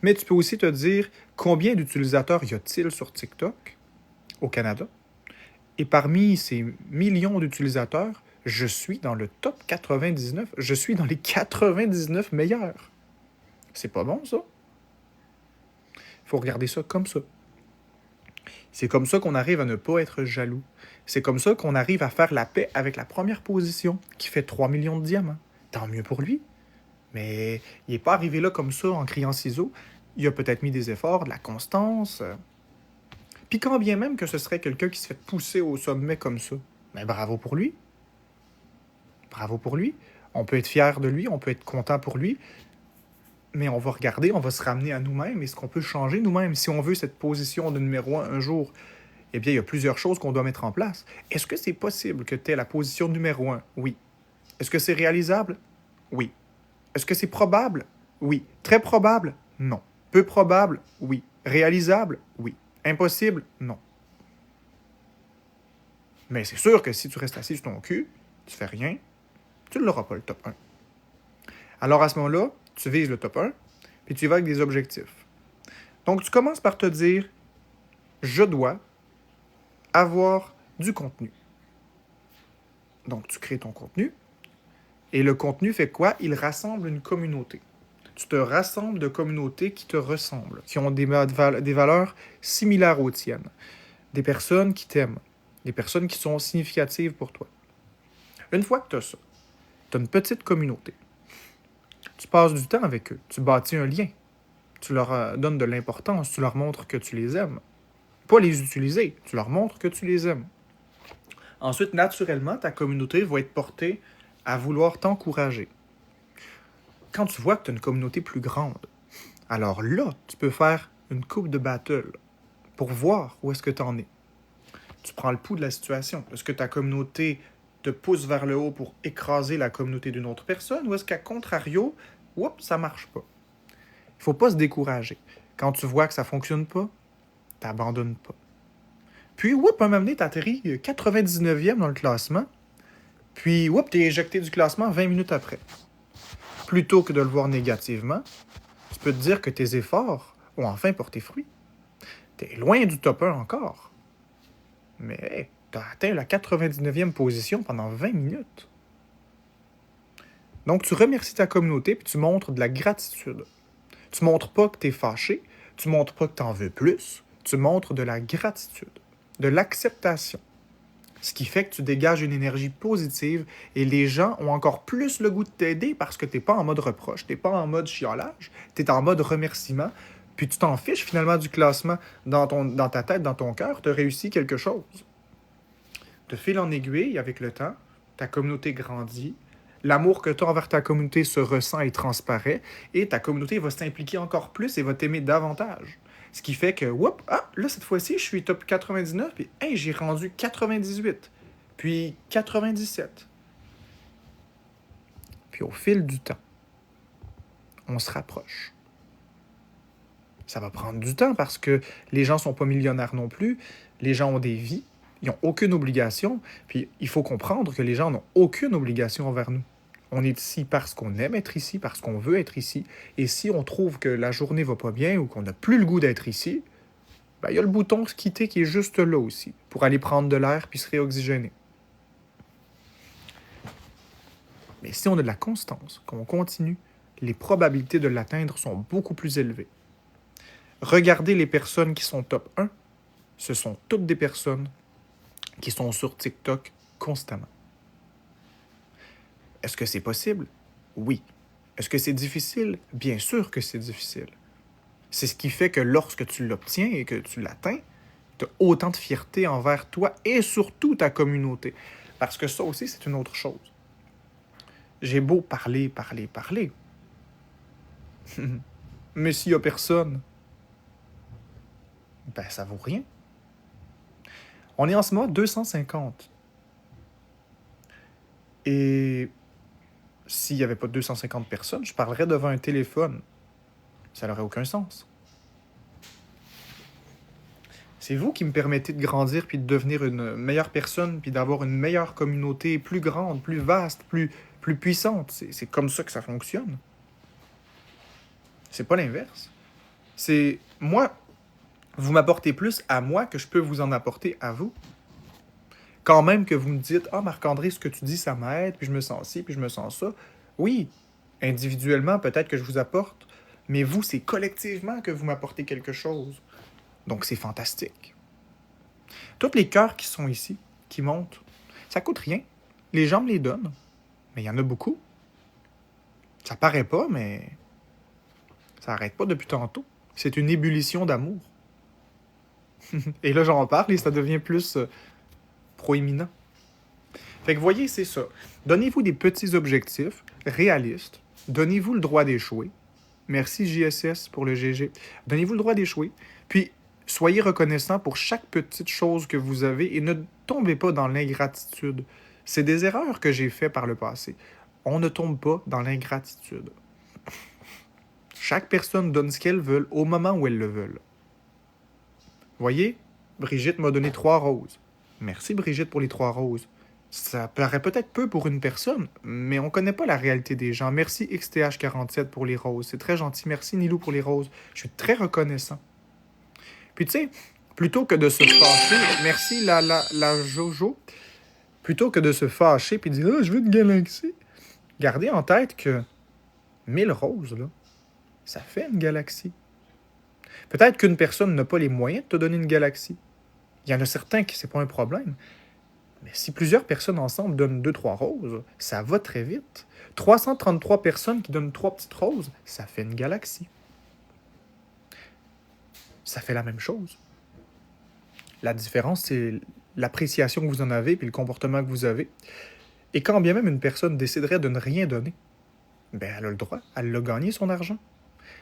Mais tu peux aussi te dire combien d'utilisateurs y a-t-il sur TikTok au Canada? Et parmi ces millions d'utilisateurs, je suis dans le top 99. Je suis dans les 99 meilleurs. C'est pas bon, ça? Il faut regarder ça comme ça. C'est comme ça qu'on arrive à ne pas être jaloux. C'est comme ça qu'on arrive à faire la paix avec la première position, qui fait 3 millions de diamants. Tant mieux pour lui. Mais il n'est pas arrivé là comme ça en criant ciseaux. Il a peut-être mis des efforts, de la constance. Puis quand bien même que ce serait quelqu'un qui se fait pousser au sommet comme ça, mais bravo pour lui. Bravo pour lui. On peut être fier de lui, on peut être content pour lui. Mais on va regarder, on va se ramener à nous-mêmes. Est-ce qu'on peut changer nous-mêmes? Si on veut cette position de numéro 1 un jour, eh bien, il y a plusieurs choses qu'on doit mettre en place. Est-ce que c'est possible que tu aies la position numéro 1? Oui. Est-ce que c'est réalisable? Oui. Est-ce que c'est probable? Oui. Très probable? Non. Peu probable? Oui. Réalisable? Oui. Impossible? Non. Mais c'est sûr que si tu restes assis sur ton cul, tu fais rien, Tu ne l'auras pas, le top 1. Alors à ce moment-là, tu vises le top 1, puis tu y vas avec des objectifs. Donc tu commences par te dire, je dois avoir du contenu. Donc tu crées ton contenu, et le contenu fait quoi? Il rassemble une communauté. Tu te rassembles de communautés qui te ressemblent, qui ont des valeurs similaires aux tiennes, des personnes qui t'aiment, des personnes qui sont significatives pour toi. Une fois que tu as ça, tu as une petite communauté. Tu passes du temps avec eux, tu bâtis un lien, tu leur donnes de l'importance, tu leur montres que tu les aimes. Pas les utiliser, tu leur montres que tu les aimes. Ensuite, naturellement, ta communauté va être portée à vouloir t'encourager. Quand tu vois que tu as une communauté plus grande, alors là, tu peux faire une coupe de battle pour voir où est-ce que tu en es. Tu prends le pouls de la situation. Est-ce que ta communauté te pousse vers le haut pour écraser la communauté d'une autre personne ou est-ce qu'à contrario, ça marche pas? Il ne faut pas se décourager. Quand tu vois que ça ne fonctionne pas, tu n'abandonnes pas. Puis, à un moment donné, tu atterris 99e dans le classement. Puis, tu es éjecté du classement 20 minutes après. Plutôt que de le voir négativement, tu peux te dire que tes efforts ont enfin porté fruit. Tu es loin du top 1 encore. Mais hey, tu as atteint la 99e position pendant 20 minutes. Donc, tu remercies ta communauté puis tu montres de la gratitude. Tu montres pas que tu es fâché, tu montres pas que tu en veux plus, tu montres de la gratitude, de l'acceptation. Ce qui fait que tu dégages une énergie positive et les gens ont encore plus le goût de t'aider parce que tu n'es pas en mode reproche, tu n'es pas en mode chiolage, tu es en mode remerciement, puis tu t'en fiches finalement du classement dans ta tête, dans ton cœur, tu as réussi quelque chose. De fil en aiguille, avec le temps, ta communauté grandit, l'amour que tu as envers ta communauté se ressent et transparaît, et ta communauté va s'impliquer encore plus et va t'aimer davantage. Ce qui fait que, là, cette fois-ci, je suis top 99, puis, j'ai rendu 98, puis 97. Puis au fil du temps, on se rapproche. Ça va prendre du temps parce que les gens ne sont pas millionnaires non plus, les gens ont des vies, ils n'ont aucune obligation, puis il faut comprendre que les gens n'ont aucune obligation envers nous. On est ici parce qu'on aime être ici, parce qu'on veut être ici. Et si on trouve que la journée va pas bien ou qu'on n'a plus le goût d'être ici, il y a le bouton se quitter qui est juste là aussi, pour aller prendre de l'air puis se réoxygéner. Mais si on a de la constance, qu'on continue, les probabilités de l'atteindre sont beaucoup plus élevées. Regardez les personnes qui sont top 1, ce sont toutes des personnes qui sont sur TikTok constamment. Est-ce que c'est possible? Oui. Est-ce que c'est difficile? Bien sûr que c'est difficile. C'est ce qui fait que lorsque tu l'obtiens et que tu l'atteins, tu as autant de fierté envers toi et surtout ta communauté. Parce que ça aussi, c'est une autre chose. J'ai beau parler. Mais s'il n'y a personne, ça vaut rien. On est en ce moment 250. Et s'il n'y avait pas 250 personnes, je parlerais devant un téléphone. Ça n'aurait aucun sens. C'est vous qui me permettez de grandir puis de devenir une meilleure personne puis d'avoir une meilleure communauté plus grande, plus vaste, plus puissante. C'est comme ça que ça fonctionne. C'est pas l'inverse. C'est moi, vous m'apportez plus à moi que je peux vous en apporter à vous. Quand même que vous me dites « Ah, Marc-André, ce que tu dis, ça m'aide, puis je me sens ci, puis je me sens ça. » Oui, individuellement, peut-être que je vous apporte, mais vous, c'est collectivement que vous m'apportez quelque chose. Donc, c'est fantastique. Tous les cœurs qui sont ici, qui montent, ça coûte rien. Les gens me les donnent, mais il y en a beaucoup. Ça paraît pas, mais ça n'arrête pas depuis tantôt. C'est une ébullition d'amour. Et là, j'en parle et ça devient plus proéminent. Fait que voyez, c'est ça. Donnez-vous des petits objectifs réalistes. Donnez-vous le droit d'échouer. Merci JSS pour le GG. Donnez-vous le droit d'échouer. Puis, soyez reconnaissant pour chaque petite chose que vous avez et ne tombez pas dans l'ingratitude. C'est des erreurs que j'ai faites par le passé. On ne tombe pas dans l'ingratitude. Chaque personne donne ce qu'elle veut au moment où elle le veut. Voyez, Brigitte m'a donné 3 roses. Merci Brigitte pour les 3 roses. Ça paraît peut-être peu pour une personne, mais on connaît pas la réalité des gens. Merci XTH47 pour les roses. C'est très gentil. Merci Nilou pour les roses. Je suis très reconnaissant. Puis tu sais, plutôt que de se fâcher, merci la Jojo, plutôt que de se fâcher puis de dire « Ah, je veux une galaxie », gardez en tête que 1000 roses, là, ça fait une galaxie. Peut-être qu'une personne n'a pas les moyens de te donner une galaxie. Il y en a certains qui c'est pas un problème. Mais si plusieurs personnes ensemble donnent 2-3 roses, ça va très vite. 333 personnes qui donnent 3 petites roses, ça fait une galaxie. Ça fait la même chose. La différence, c'est l'appréciation que vous en avez et le comportement que vous avez. Et quand bien même une personne déciderait de ne rien donner, ben elle a le droit, elle a gagné son argent.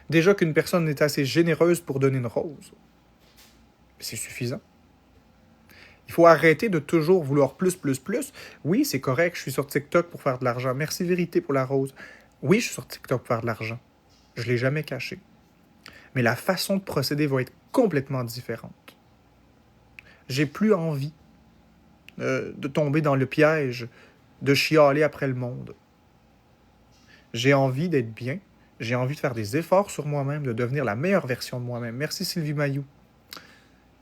Déjà qu'une personne est assez généreuse pour donner une rose, c'est suffisant. Il faut arrêter de toujours vouloir plus, plus, plus. Oui, c'est correct, je suis sur TikTok pour faire de l'argent. Merci Vérité pour la rose. Oui, je suis sur TikTok pour faire de l'argent. Je ne l'ai jamais caché. Mais la façon de procéder va être complètement différente. J'ai plus envie de tomber dans le piège de chialer après le monde. J'ai envie d'être bien. J'ai envie de faire des efforts sur moi-même, de devenir la meilleure version de moi-même. Merci Sylvie Mailloux.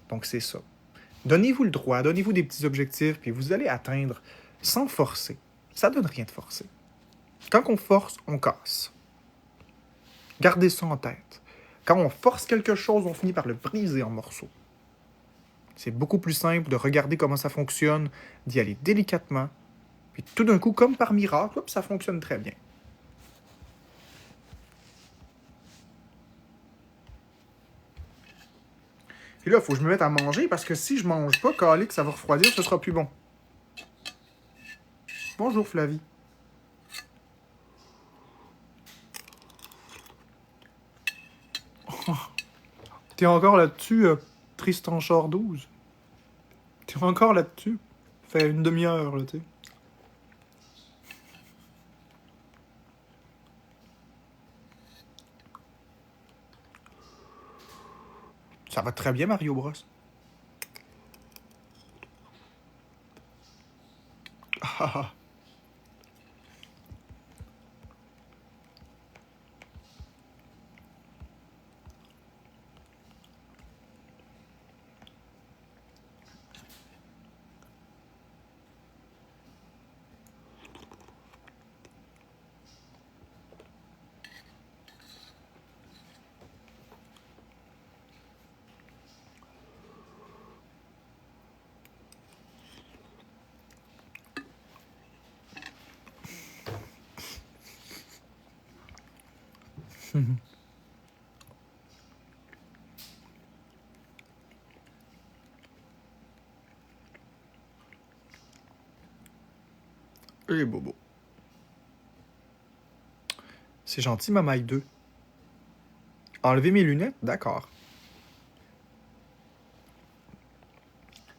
Donc c'est ça. Donnez-vous le droit, donnez-vous des petits objectifs, puis vous allez atteindre sans forcer. Ça donne rien de forcer. Quand on force, on casse. Gardez ça en tête. Quand on force quelque chose, on finit par le briser en morceaux. C'est beaucoup plus simple de regarder comment ça fonctionne, d'y aller délicatement, puis tout d'un coup, comme par miracle, hop, ça fonctionne très bien. Puis là, il faut que je me mette à manger, parce que si je mange pas, calé, que ça va refroidir, ce sera plus bon. Bonjour Flavie. T'es encore là-dessus, Tristan Char 12? T'es encore là-dessus? Fait une demi-heure, là, tu sais. Ça va très bien, Mario Bros. Ah, et bobo. C'est gentil, Mamaï 2. Enlever mes lunettes? D'accord.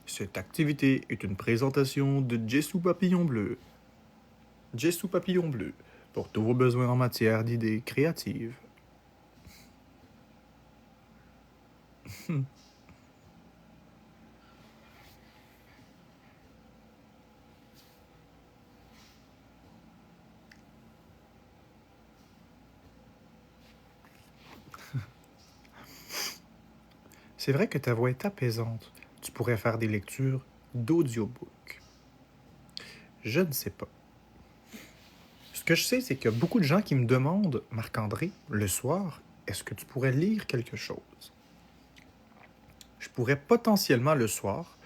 Cette activité est une présentation de Jessou Papillon Bleu. Jessou Papillon Bleu, pour tous vos besoins en matière d'idées créatives. C'est vrai que ta voix est apaisante. Tu pourrais faire des lectures d'audiobook. Je ne sais pas. Ce que je sais, c'est qu'il y a beaucoup de gens qui me demandent, Marc-André, le soir, est-ce que tu pourrais lire quelque chose? Je pourrais potentiellement le soir,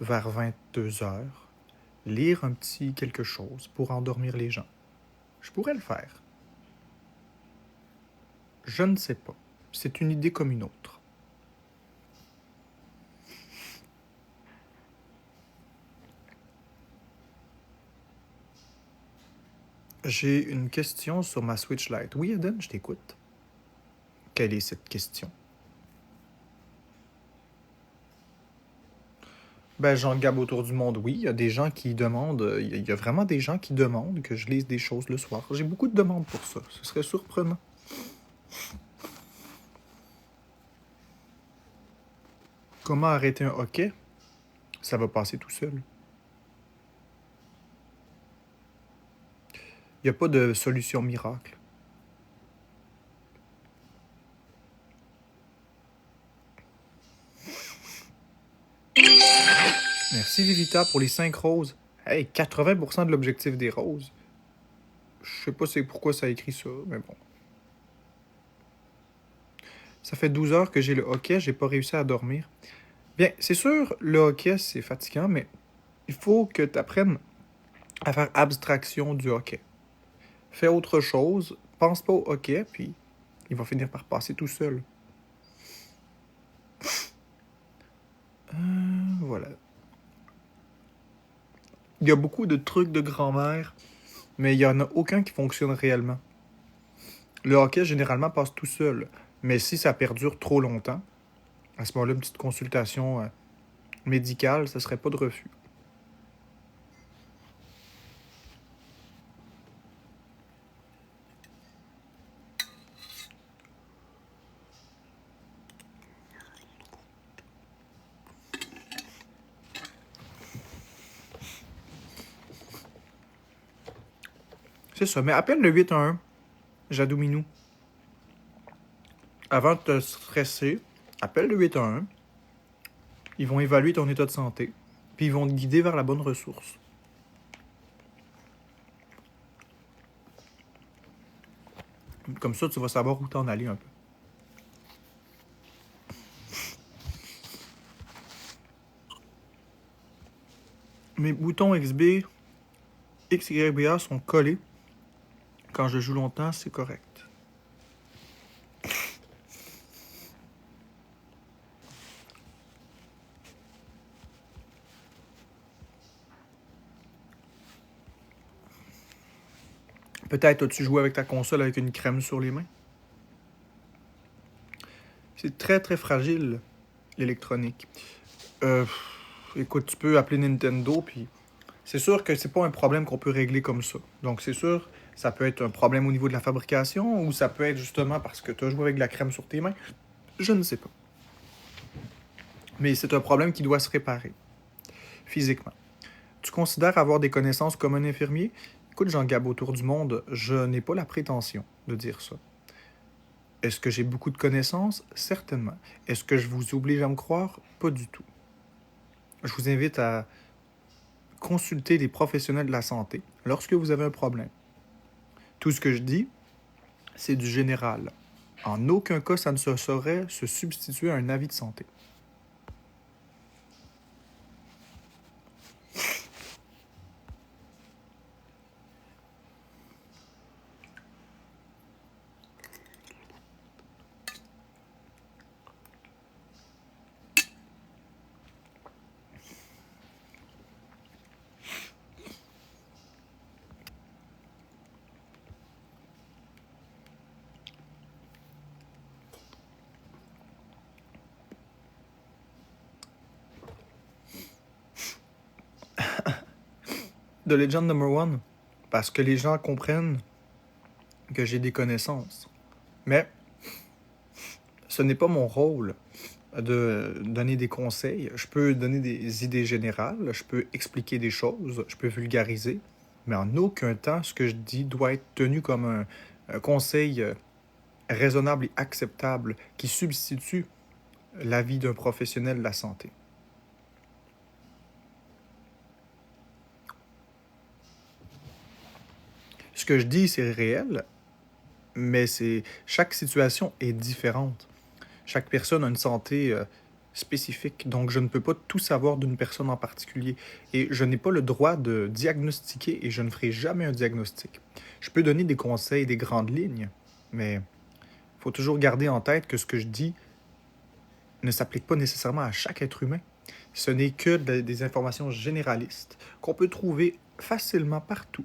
vers 22 heures, lire un petit quelque chose pour endormir les gens. Je pourrais le faire. Je ne sais pas. C'est une idée comme une autre. J'ai une question sur ma Switch Lite. Oui, Eden, je t'écoute. Quelle est cette question? Ben, Jean Gab autour du monde, oui. Il y a des gens qui demandent, il y a vraiment des gens qui demandent que je lise des choses le soir. J'ai beaucoup de demandes pour ça. Ce serait surprenant. Comment arrêter un hockey? Ça va passer tout seul. Il n'y a pas de solution miracle. Merci Vivita pour les 5 roses. Hey, 80% de l'objectif des roses. Je sais pas c'est pourquoi ça a écrit ça, mais bon. Ça fait 12 heures que j'ai le hockey, j'ai pas réussi à dormir. Bien, c'est sûr, le hockey, c'est fatigant, mais il faut que tu apprennes à faire abstraction du hockey. Fais autre chose, pense pas au hockey, puis il va finir par passer tout seul. Voilà. Il y a beaucoup de trucs de grand-mère, mais il y en a aucun qui fonctionne réellement. Le hockey, généralement, passe tout seul, mais si ça perdure trop longtemps, à ce moment-là, une petite consultation médicale, ça serait pas de refus. C'est ça, mais appelle le 811, Jadou Minou. Avant de te stresser, appelle le 811. Ils vont évaluer ton état de santé, puis ils vont te guider vers la bonne ressource. Comme ça, tu vas savoir où t'en aller un peu. Mes boutons XB, XYBA sont collés. Quand je joue longtemps, c'est correct. Peut-être as-tu joué avec ta console avec une crème sur les mains? C'est très très fragile, l'électronique. Écoute, tu peux appeler Nintendo, puis c'est sûr que c'est pas un problème qu'on peut régler comme ça. Donc c'est sûr, ça peut être un problème au niveau de la fabrication, ou ça peut être justement parce que tu as joué avec de la crème sur tes mains. Je ne sais pas. Mais c'est un problème qui doit se réparer, physiquement. Tu considères avoir des connaissances comme un infirmier? Écoute, Jean Gab, autour du monde, je n'ai pas la prétention de dire ça. Est-ce que j'ai beaucoup de connaissances? Certainement. Est-ce que je vous oblige à me croire? Pas du tout. Je vous invite à consulter les professionnels de la santé lorsque vous avez un problème. Tout ce que je dis, c'est du général. En aucun cas, ça ne saurait se substituer à un avis de santé. The Legend Number One, parce que les gens comprennent que j'ai des connaissances. Mais ce n'est pas mon rôle de donner des conseils. Je peux donner des idées générales, je peux expliquer des choses, je peux vulgariser, mais en aucun temps, ce que je dis doit être tenu comme un conseil raisonnable et acceptable qui substitue l'avis d'un professionnel de la santé. Ce que je dis, c'est réel, mais chaque situation est différente. Chaque personne a une santé spécifique, donc je ne peux pas tout savoir d'une personne en particulier. Et je n'ai pas le droit de diagnostiquer et je ne ferai jamais un diagnostic. Je peux donner des conseils, des grandes lignes, mais il faut toujours garder en tête que ce que je dis ne s'applique pas nécessairement à chaque être humain. Ce n'est que des informations généralistes qu'on peut trouver facilement partout.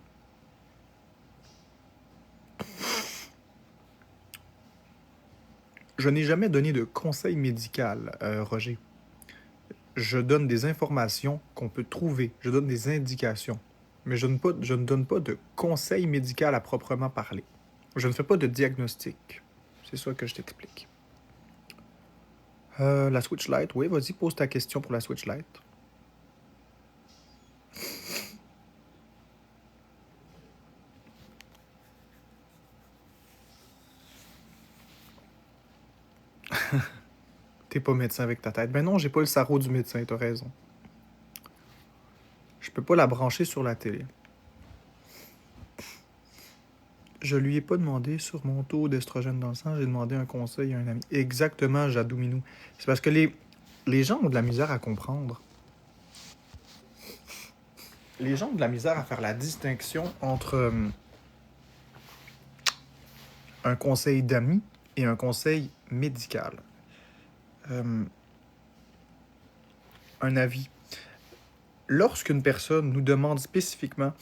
Je n'ai jamais donné de conseil médical, Roger. Je donne des informations qu'on peut trouver. Je donne des indications. Mais je ne donne pas de conseil médical à proprement parler. Je ne fais pas de diagnostic. C'est ça que je t'explique. La Switch Lite, oui, vas-y, pose ta question pour la Switch Lite. T'es pas médecin avec ta tête. Ben non, j'ai pas le sarrau du médecin, t'as raison. Je peux pas la brancher sur la télé. Je lui ai pas demandé sur mon taux d'estrogène dans le sang, j'ai demandé un conseil à un ami. Exactement, Jadou Minou. C'est parce que les gens ont de la misère à comprendre. Les gens ont de la misère à faire la distinction entre un conseil d'amis et un conseil médical. Un avis. Lorsqu'une personne nous demande spécifiquement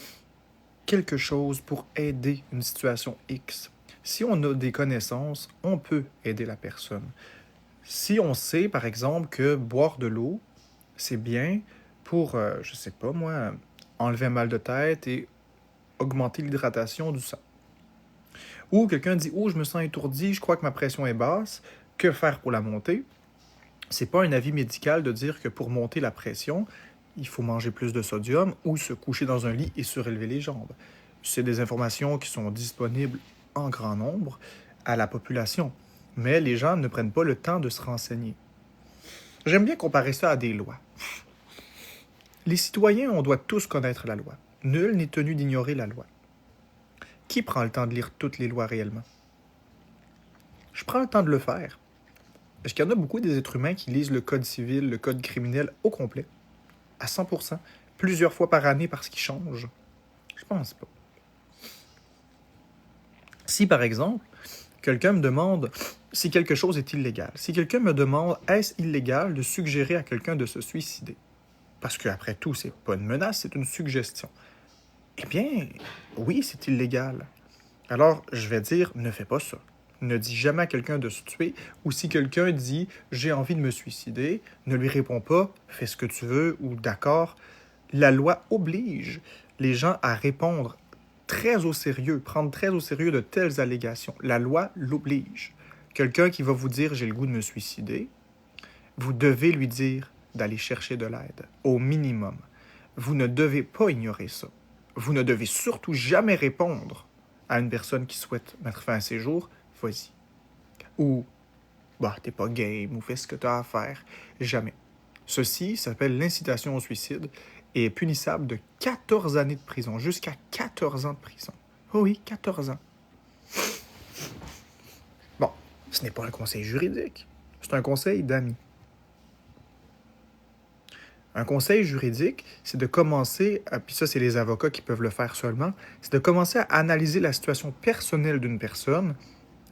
quelque chose pour aider une situation X, si on a des connaissances, on peut aider la personne. Si on sait, par exemple, que boire de l'eau, c'est bien pour, je sais pas moi, enlever un mal de tête et augmenter l'hydratation du sang. Ou quelqu'un dit « Oh, je me sens étourdi, je crois que ma pression est basse. Que faire pour la monter? » C'est pas un avis médical de dire que pour monter la pression, il faut manger plus de sodium ou se coucher dans un lit et surélever les jambes. C'est des informations qui sont disponibles en grand nombre à la population, mais les gens ne prennent pas le temps de se renseigner. J'aime bien comparer ça à des lois. Les citoyens, on doit tous connaître la loi. Nul n'est tenu d'ignorer la loi. Qui prend le temps de lire toutes les lois réellement? Je prends le temps de le faire. Est-ce qu'il y en a beaucoup des êtres humains qui lisent le code civil, le code criminel au complet, à 100%, plusieurs fois par année parce qu'ils changent? Je pense pas. Si, par exemple, quelqu'un me demande si quelque chose est illégal, si quelqu'un me demande est-ce illégal de suggérer à quelqu'un de se suicider, parce qu'après tout, c'est pas une menace, c'est une suggestion. Eh bien, oui, c'est illégal. Alors, je vais dire, ne fais pas ça. Ne dis jamais à quelqu'un de se tuer, ou si quelqu'un dit « j'ai envie de me suicider », ne lui réponds pas « fais ce que tu veux » ou « d'accord ». La loi oblige les gens à répondre très au sérieux, prendre très au sérieux de telles allégations. La loi l'oblige. Quelqu'un qui va vous dire « j'ai le goût de me suicider », vous devez lui dire d'aller chercher de l'aide, au minimum. Vous ne devez pas ignorer ça. Vous ne devez surtout jamais répondre à une personne qui souhaite mettre fin à ses jours, vas-y. Ou, bah, t'es pas game, ou fais ce que t'as à faire. Jamais. Ceci s'appelle l'incitation au suicide et est punissable de 14 années de prison, jusqu'à 14 ans de prison. Oh oui, 14 ans. Bon, ce n'est pas un conseil juridique, c'est un conseil d'amis. Un conseil juridique, c'est de commencer, puis ça c'est les avocats qui peuvent le faire seulement, c'est de commencer à analyser la situation personnelle d'une personne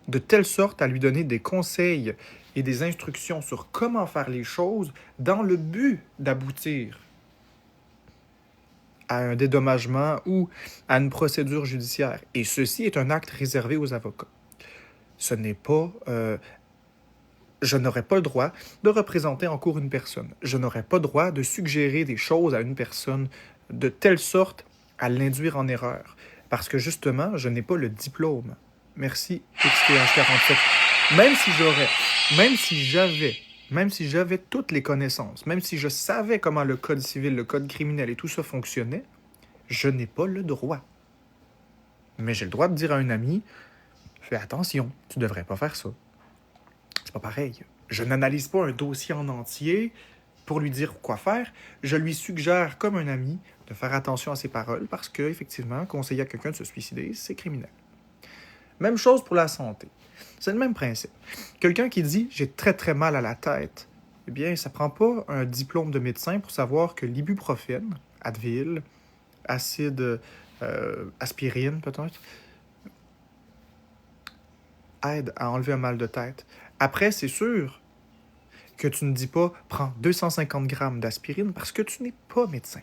de telle sorte à lui donner des conseils et des instructions sur comment faire les choses dans le but d'aboutir à un dédommagement ou à une procédure judiciaire. Et ceci est un acte réservé aux avocats. Ce n'est pas... je n'aurais pas le droit de représenter en cours une personne. Je n'aurais pas le droit de suggérer des choses à une personne de telle sorte à l'induire en erreur. Parce que justement, je n'ai pas le diplôme. Merci, XTH47. Même si j'avais toutes les connaissances, même si je savais comment le code civil, le code criminel et tout ça fonctionnait, je n'ai pas le droit. Mais j'ai le droit de dire à un ami, fais attention, tu devrais pas faire ça. C'est pas pareil. Je n'analyse pas un dossier en entier pour lui dire quoi faire. Je lui suggère, comme un ami, de faire attention à ses paroles parce que, effectivement, conseiller à quelqu'un de se suicider, c'est criminel. Même chose pour la santé. C'est le même principe. Quelqu'un qui dit « j'ai très très mal à la tête », eh bien, ça prend pas un diplôme de médecin pour savoir que l'ibuprofène, Advil, acide, aspirine peut-être, aide à enlever un mal de tête. Après, c'est sûr que tu ne dis pas « prends 250 grammes d'aspirine » parce que tu n'es pas médecin.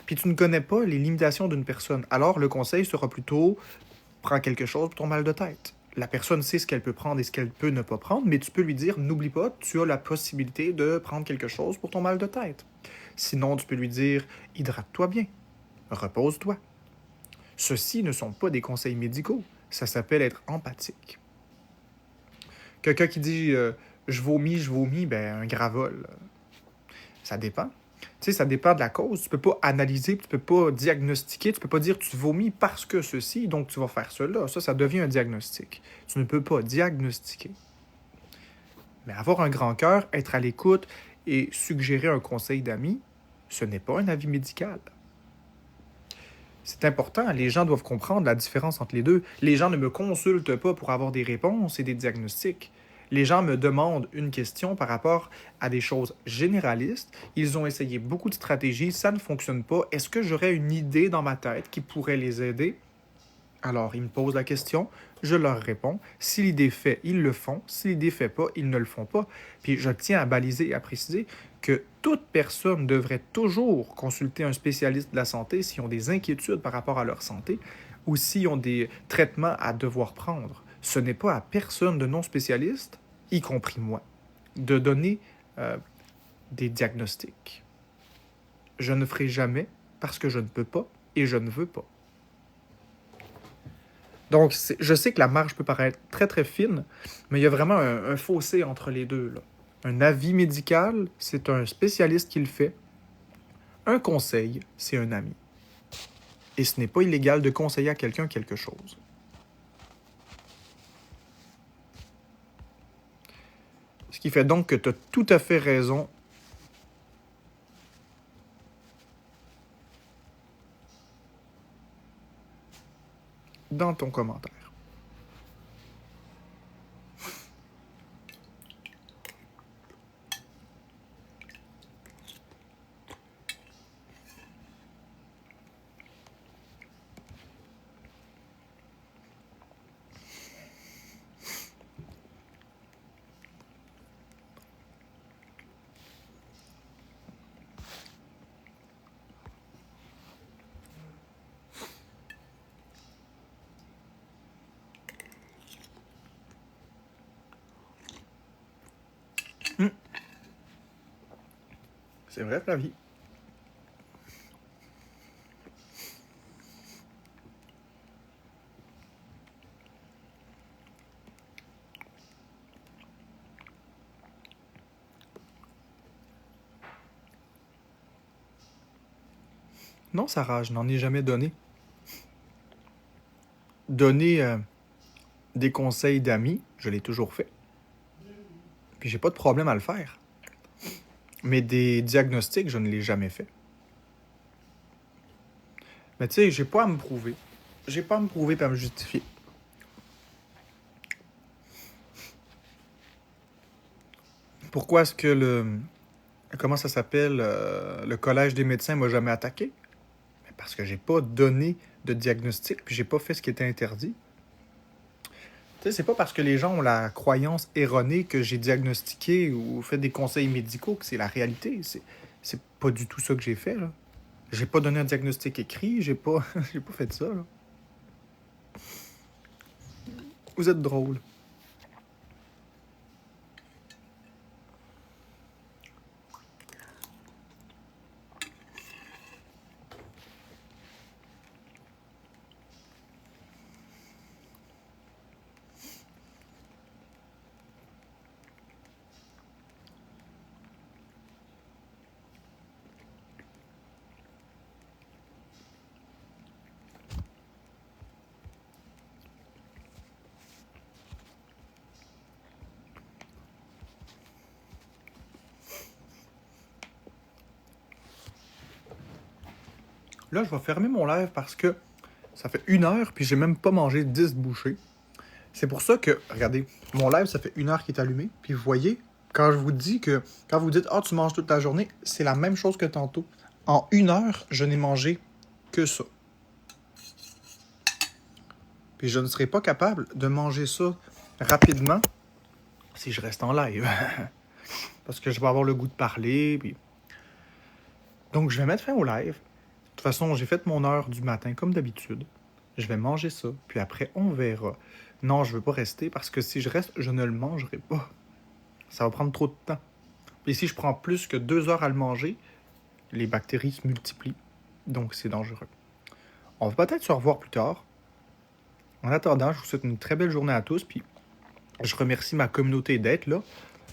Puis tu ne connais pas les limitations d'une personne. Alors, le conseil sera plutôt « prends quelque chose pour ton mal de tête ». La personne sait ce qu'elle peut prendre et ce qu'elle peut ne pas prendre, mais tu peux lui dire « n'oublie pas, tu as la possibilité de prendre quelque chose pour ton mal de tête ». Sinon, tu peux lui dire « hydrate-toi bien, repose-toi ». Ceux-ci ne sont pas des conseils médicaux, ça s'appelle être empathique. Quelqu'un qui dit je vomis, ben un gravol. Ça dépend. Tu sais, ça dépend de la cause. Tu peux pas analyser, tu peux pas diagnostiquer, tu peux pas dire tu vomis parce que ceci, donc tu vas faire cela. Ça devient un diagnostic. Tu ne peux pas diagnostiquer. Mais avoir un grand cœur, être à l'écoute et suggérer un conseil d'amis, ce n'est pas un avis médical. C'est important, les gens doivent comprendre la différence entre les deux. Les gens ne me consultent pas pour avoir des réponses et des diagnostics. Les gens me demandent une question par rapport à des choses généralistes. Ils ont essayé beaucoup de stratégies, ça ne fonctionne pas. Est-ce que j'aurais une idée dans ma tête qui pourrait les aider? Alors, ils me posent la question, je leur réponds. Si l'idée fait, ils le font. Si l'idée fait pas, ils ne le font pas. Puis je tiens à baliser et à préciser que toute personne devrait toujours consulter un spécialiste de la santé s'ils ont des inquiétudes par rapport à leur santé ou s'ils ont des traitements à devoir prendre. Ce n'est pas à personne de non spécialiste, y compris moi, de donner des diagnostics. Je ne ferai jamais parce que je ne peux pas et je ne veux pas. Donc, je sais que la marge peut paraître très très fine, mais il y a vraiment un fossé entre les deux, là. Un avis médical, c'est un spécialiste qui le fait. Un conseil, c'est un ami. Et ce n'est pas illégal de conseiller à quelqu'un quelque chose. Ce qui fait donc que tu as tout à fait raison dans ton commentaire. C'est vrai, Flavie. Non, Sarah, je n'en ai jamais donné. Donner des conseils d'amis, je l'ai toujours fait. Puis j'ai pas de problème à le faire. Mais des diagnostics, je ne l'ai jamais fait. Mais tu sais, j'ai pas à me prouver. J'ai pas à me prouver et à me justifier. Pourquoi est-ce que comment ça s'appelle, le collège des médecins m'a jamais attaqué? Mais parce que j'ai pas donné de diagnostic puis j'ai pas fait ce qui était interdit. Tu sais, c'est pas parce que les gens ont la croyance erronée que j'ai diagnostiqué ou fait des conseils médicaux que c'est la réalité. C'est pas du tout ça que j'ai fait, là. J'ai pas donné un diagnostic écrit, j'ai pas, j'ai pas fait ça, là. Vous êtes drôle. Là, je vais fermer mon live parce que ça fait 1 heure puis j'ai même pas mangé 10 bouchées. C'est pour ça que, regardez, mon live, ça fait 1 heure qu'il est allumé. Puis vous voyez, quand je vous dis que, quand vous dites, ah, tu manges toute la journée, c'est la même chose que tantôt. En 1 heure, je n'ai mangé que ça. Puis je ne serai pas capable de manger ça rapidement si je reste en live. Parce que je vais avoir le goût de parler. Puis... Donc, je vais mettre fin au live. De toute façon, j'ai fait mon heure du matin comme d'habitude. Je vais manger ça, puis après, on verra. Non, je veux pas rester parce que si je reste, je ne le mangerai pas. Ça va prendre trop de temps. Et si je prends plus que 2 heures à le manger, les bactéries se multiplient. Donc, c'est dangereux. On va peut-être se revoir plus tard. En attendant, je vous souhaite une très belle journée à tous, puis je remercie ma communauté d'être là.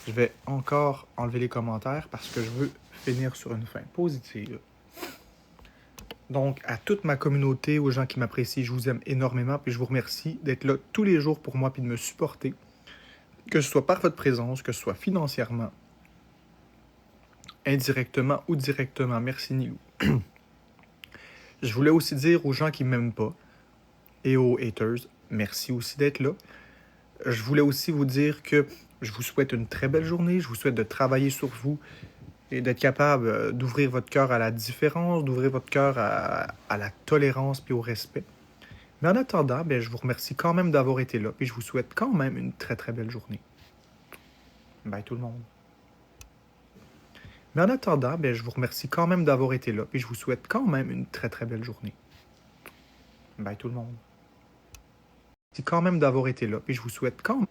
Je vais encore enlever les commentaires parce que je veux finir sur une fin positive. Donc, à toute ma communauté, aux gens qui m'apprécient, je vous aime énormément, puis je vous remercie d'être là tous les jours pour moi, puis de me supporter. Que ce soit par votre présence, que ce soit financièrement, indirectement ou directement. Merci, Nilou. Je voulais aussi dire aux gens qui ne m'aiment pas et aux haters, merci aussi d'être là. Je voulais aussi vous dire que je vous souhaite une très belle journée. Je vous souhaite de travailler sur vous et d'être capable d'ouvrir votre cœur à la différence, d'ouvrir votre cœur à la tolérance puis au respect. Mais en attendant, je vous remercie quand même d'avoir été là et je vous souhaite quand même une très très belle journée. Bye tout le monde. Mais en attendant, je vous remercie quand même d'avoir été là et je vous souhaite quand même une très très belle journée. Bye tout le monde. Merci quand même d'avoir été là et je vous souhaite quand même...